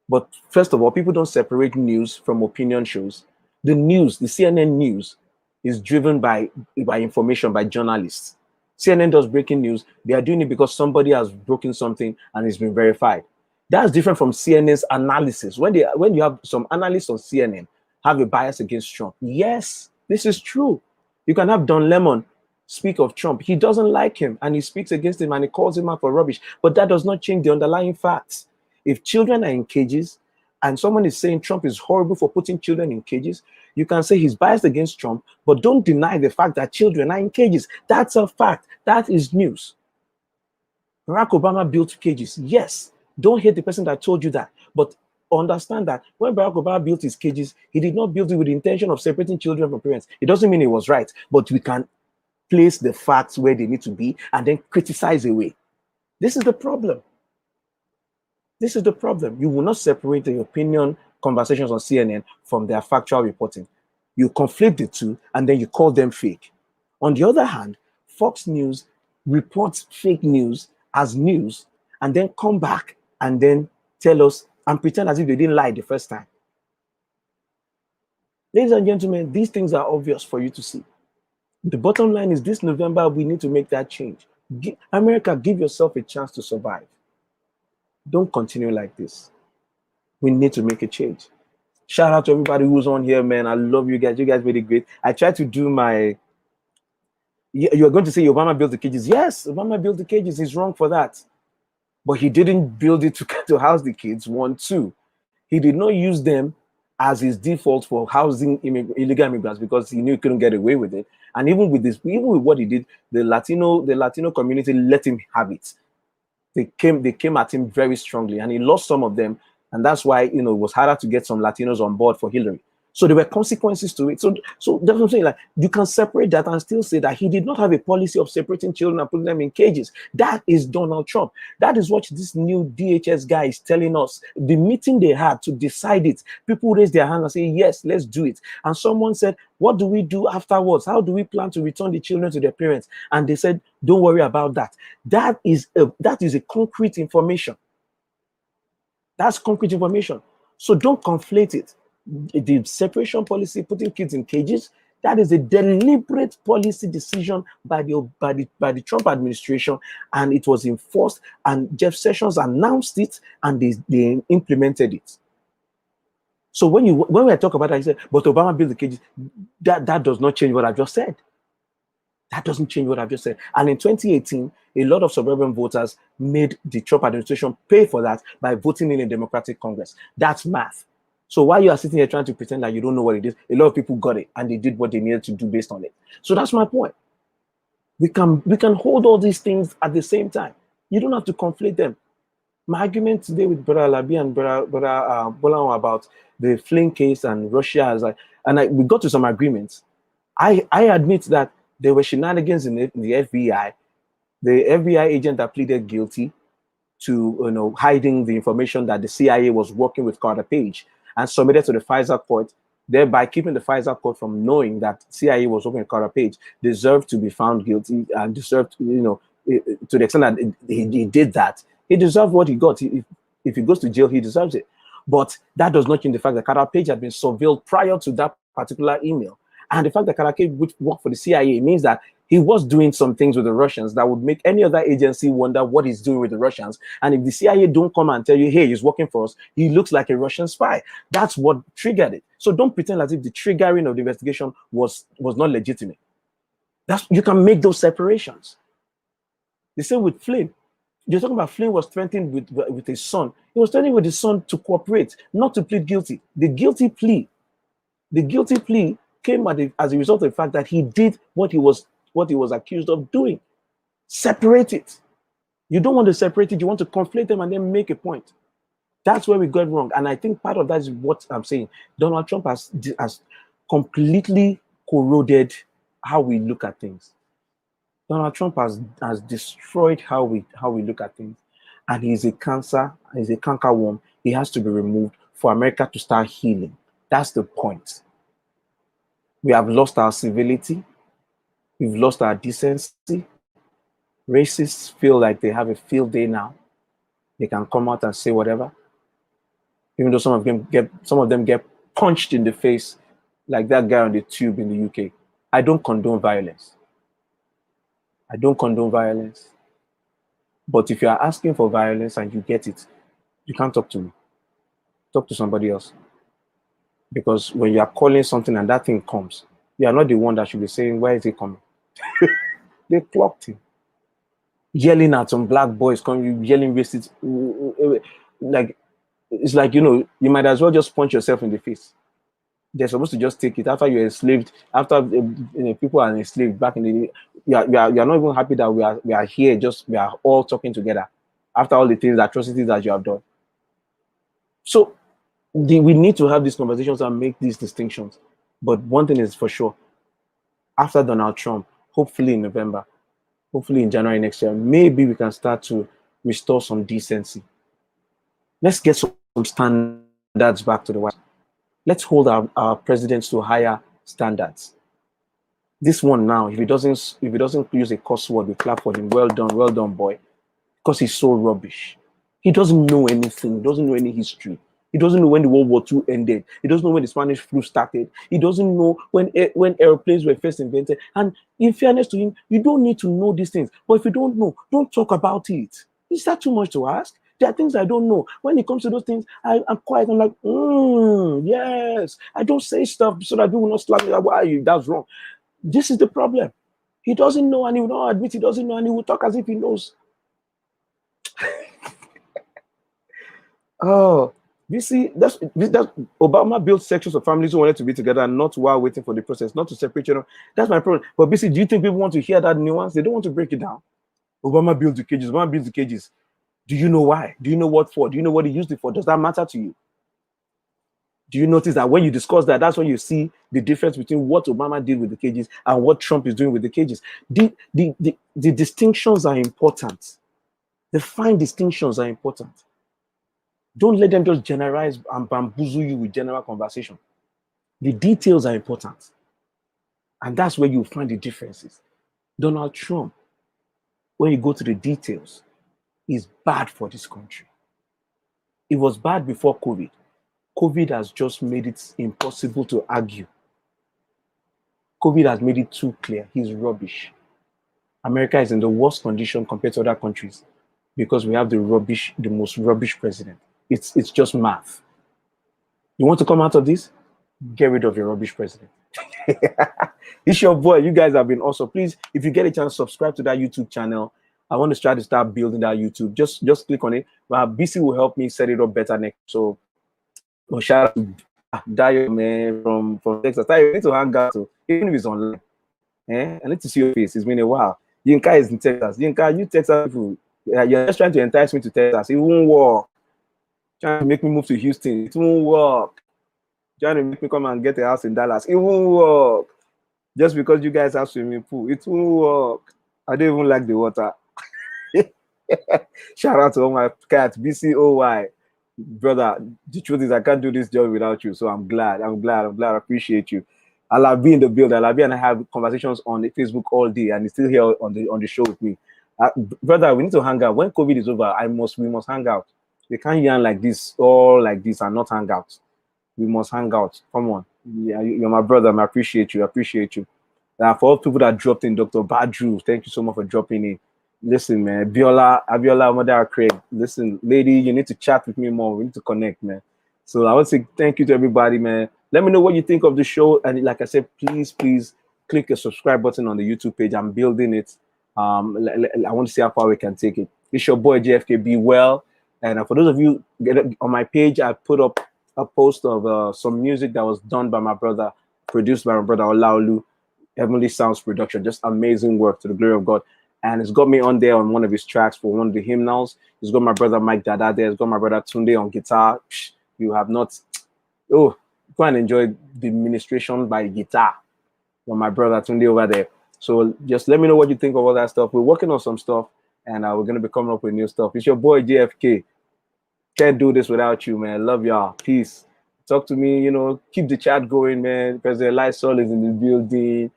But first of all, people don't separate news from opinion shows. The news, the CNN news, is driven by information, by journalists. CNN does breaking news. They are doing it because somebody has broken something and it's been verified. That's different from CNN's analysis. When you have some analysts on CNN have a bias against Trump. Yes, this is true. You can have Don Lemon speak of Trump. He doesn't like him and he speaks against him and he calls him out for rubbish. But that does not change the underlying facts. If children are in cages and someone is saying Trump is horrible for putting children in cages, you can say he's biased against Trump, but don't deny the fact that children are in cages. That's a fact. That is news. Barack Obama built cages. Yes, don't hate the person that told you that, but understand that when Barack Obama built his cages, he did not build it with the intention of separating children from parents. It doesn't mean it was right, but we can place the facts where they need to be and then criticize away. This is the problem. This is the problem. You will not separate the opinion conversations on CNN from their factual reporting. You conflate the two and then you call them fake. On the other hand, Fox News reports fake news as news and then come back and then tell us and pretend as if they didn't lie the first time. Ladies and gentlemen, these things are obvious for you to see. The bottom line is this November, we need to make that change. America, give yourself a chance to survive. Don't continue like this. We need to make a change. Shout out to everybody who's on here, man. I love you guys. You guys really great. I tried to do my... You're going to say Obama built the cages. Yes, Obama built the cages. He's wrong for that. But he didn't build it to house the kids. 1, 2. He did not use them as his default for housing illegal immigrants because he knew he couldn't get away with it. And even with what he did, the Latino community let him have it. They came at him very strongly, and he lost some of them, and that's why it was harder to get some Latinos on board for Hillary. So there were consequences to it. So that's what I'm saying. Like, you can separate that and still say that he did not have a policy of separating children and putting them in cages. That is Donald Trump. That is what this new DHS guy is telling us. The meeting they had to decide it, people raised their hand and say, yes, let's do it. And someone said, what do we do afterwards? How do we plan to return the children to their parents? And they said, don't worry about that. That is a concrete information. That's concrete information. So don't conflate it. The separation policy, putting kids in cages, that is a deliberate policy decision by the Trump administration, and it was enforced, and Jeff Sessions announced it, and they implemented it. So when we talk about that, he said, but Obama built the cages, that does not change what I just said. That doesn't change what I've just said. And in 2018, a lot of suburban voters made the Trump administration pay for that by voting in a Democratic Congress. That's math. So while you are sitting here trying to pretend that you don't know what it is, a lot of people got it and they did what they needed to do based on it. So that's my point. We can hold all these things at the same time. You don't have to conflate them. My argument today with Brother Labi and Brother Bolan about the Flynn case and Russia, we got to some agreements. I admit that there were shenanigans in the FBI. The FBI agent that pleaded guilty to hiding the information that the CIA was working with Carter Page and submitted to the FISA court, thereby keeping the FISA court from knowing that CIA was working with Carter Page, deserved to be found guilty and deserved, to the extent that he did that. He deserved what he got. If he goes to jail, he deserves it. But that does not change the fact that Carter Page had been surveilled prior to that particular email. And the fact that Carter Page would work for the CIA means that he was doing some things with the Russians that would make any other agency wonder what he's doing with the Russians. And if the CIA don't come and tell you, hey, he's working for us, he looks like a Russian spy. That's what triggered it. So don't pretend as if the triggering of the investigation was not legitimate. You can make those separations. The same with Flynn. You're talking about Flynn was threatening with his son. He was threatening with his son to cooperate, not to plead guilty. The guilty plea came as a result of the fact that he did what he was accused of doing. Separate it. You don't want to separate it. You want to conflate them and then make a point. That's where we got wrong. And I think part of that is what I'm saying. Donald Trump has completely corroded how we look at things. Donald Trump has destroyed how we look at things. And he's a cancer, he's a canker worm. He has to be removed for America to start healing. That's the point. We have lost our civility. We've lost our decency. Racists feel like they have a field day now. They can come out and say whatever. Even though some of them get punched in the face, like that guy on the tube in the UK. I don't condone violence. I don't condone violence. But if you are asking for violence and you get it, you can't talk to me. Talk to somebody else. Because when you are calling something and that thing comes, you are not the one that should be saying, where is it coming? They clocked him. Yelling at some black boys, yelling racist. Like, it's like, you might as well just punch yourself in the face. They're supposed to just take it after you're enslaved. After people are enslaved back in the, you're not even happy that we are here. We are all talking together after all the atrocities that you have done. So we need to have these conversations and make these distinctions. But one thing is for sure: after Donald Trump, hopefully in November, hopefully in January next year, maybe we can start to restore some decency. Let's get some standards back to the White House. Let's hold our presidents to higher standards. This one now, if he doesn't use a cuss word, we clap for him. Well done, boy. Because he's so rubbish. He doesn't know anything. He doesn't know any history. He doesn't know when the World War II ended. He doesn't know when the Spanish flu started. He doesn't know when airplanes were first invented. And in fairness to him, you don't need to know these things. But if you don't know, don't talk about it. Is that too much to ask? There are things I don't know. When it comes to those things, I'm quiet. I'm like, yes. I don't say stuff so that people will not slap me. Like, why are you? That's wrong. This is the problem. He doesn't know, and he will not admit he doesn't know, and he will talk as if he knows. Oh, you see, that's Obama built sections of families who wanted to be together, not while waiting for the process, not to separate children. That's my problem. But BC, do you think people want to hear that nuance? They don't want to break it down. Obama built the cages. Obama built the cages. Do you know why? Do you know what for? Do you know what he used it for? Does that matter to you? Do you notice that when you discuss that, that's when you see the difference between what Obama did with the cages and what Trump is doing with the cages? The distinctions are important. The fine distinctions are important. Don't let them just generalize and bamboozle you with general conversation. The details are important. And that's where you find the differences. Donald Trump, when you go to the details, is bad for this country. It was bad before COVID. COVID has just made it impossible to argue. COVID has made it too clear. He's rubbish. America is in the worst condition compared to other countries because we have the most rubbish president. It's just math. You want to come out of this? Get rid of your rubbish president. It's your boy. You guys have been awesome. Please, if you get a chance, subscribe to that YouTube channel. I want to try to start building that YouTube. Just click on it. BC will help me set it up better next. So, shout out to Dayo, man, from Texas. I need to hang out, so even if it's online. I need to see your face. It's been a while. Yinka is in Texas. Yinka, you Texas people, you're just trying to entice me to Texas. It won't work. Trying to make me move to Houston. It won't work. Trying to make me come and get a house in Dallas. It won't work. Just because you guys have swimming pool. It won't work. I don't even like the water. Shout out to all my cats. BCOY. Brother, the truth is I can't do this job without you. So I'm glad. I appreciate you. I'll be in the building. I'll be and I have conversations on the Facebook all day, and he's still here on the show with me. Brother, we need to hang out. When COVID is over, we must hang out. We can't yarn like this, all like this, and not hang out. We must hang out. Come on. Yeah, you're my brother. I appreciate you. For all people that dropped in, Dr. Badru, thank you so much for dropping in. Listen, man, Abiola, Mother Craig. Listen, lady, you need to chat with me more. We need to connect, man. So I want to say thank you to everybody, man. Let me know what you think of the show. And like I said, please click the subscribe button on the YouTube page. I'm building it. I want to see how far we can take it. It's your boy JFK. Be well. And for those of you on my page, I put up a post of some music that was done by my brother, produced by my brother Olaolu. Heavenly Sounds production, just amazing work to the glory of God. And it's got me on there on one of his tracks for one of the hymnals. It's got my brother Mike Dada there. It's got my brother Tunde on guitar. You have not, oh, go and enjoy the ministration by guitar from my brother Tunde over there. So just let me know what you think of all that stuff. We're working on some stuff, and we're going to be coming up with new stuff. It's your boy JFK. Can't do this without you, man. Love y'all. Peace. Talk to me, keep the chat going, man. President Lysol is in the building.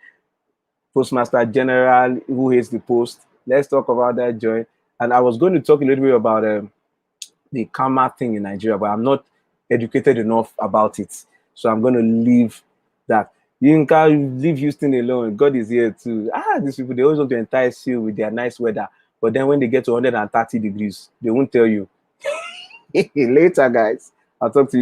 Postmaster General, who hates the post. Let's talk about that, Joy. And I was going to talk a little bit about the karma thing in Nigeria, but I'm not educated enough about it. So I'm going to leave that. You can leave Houston alone. God is here too. These people, they always want to entice you with their nice weather. But then when they get to 130 degrees, they won't tell you. Later, guys. I'll talk to you.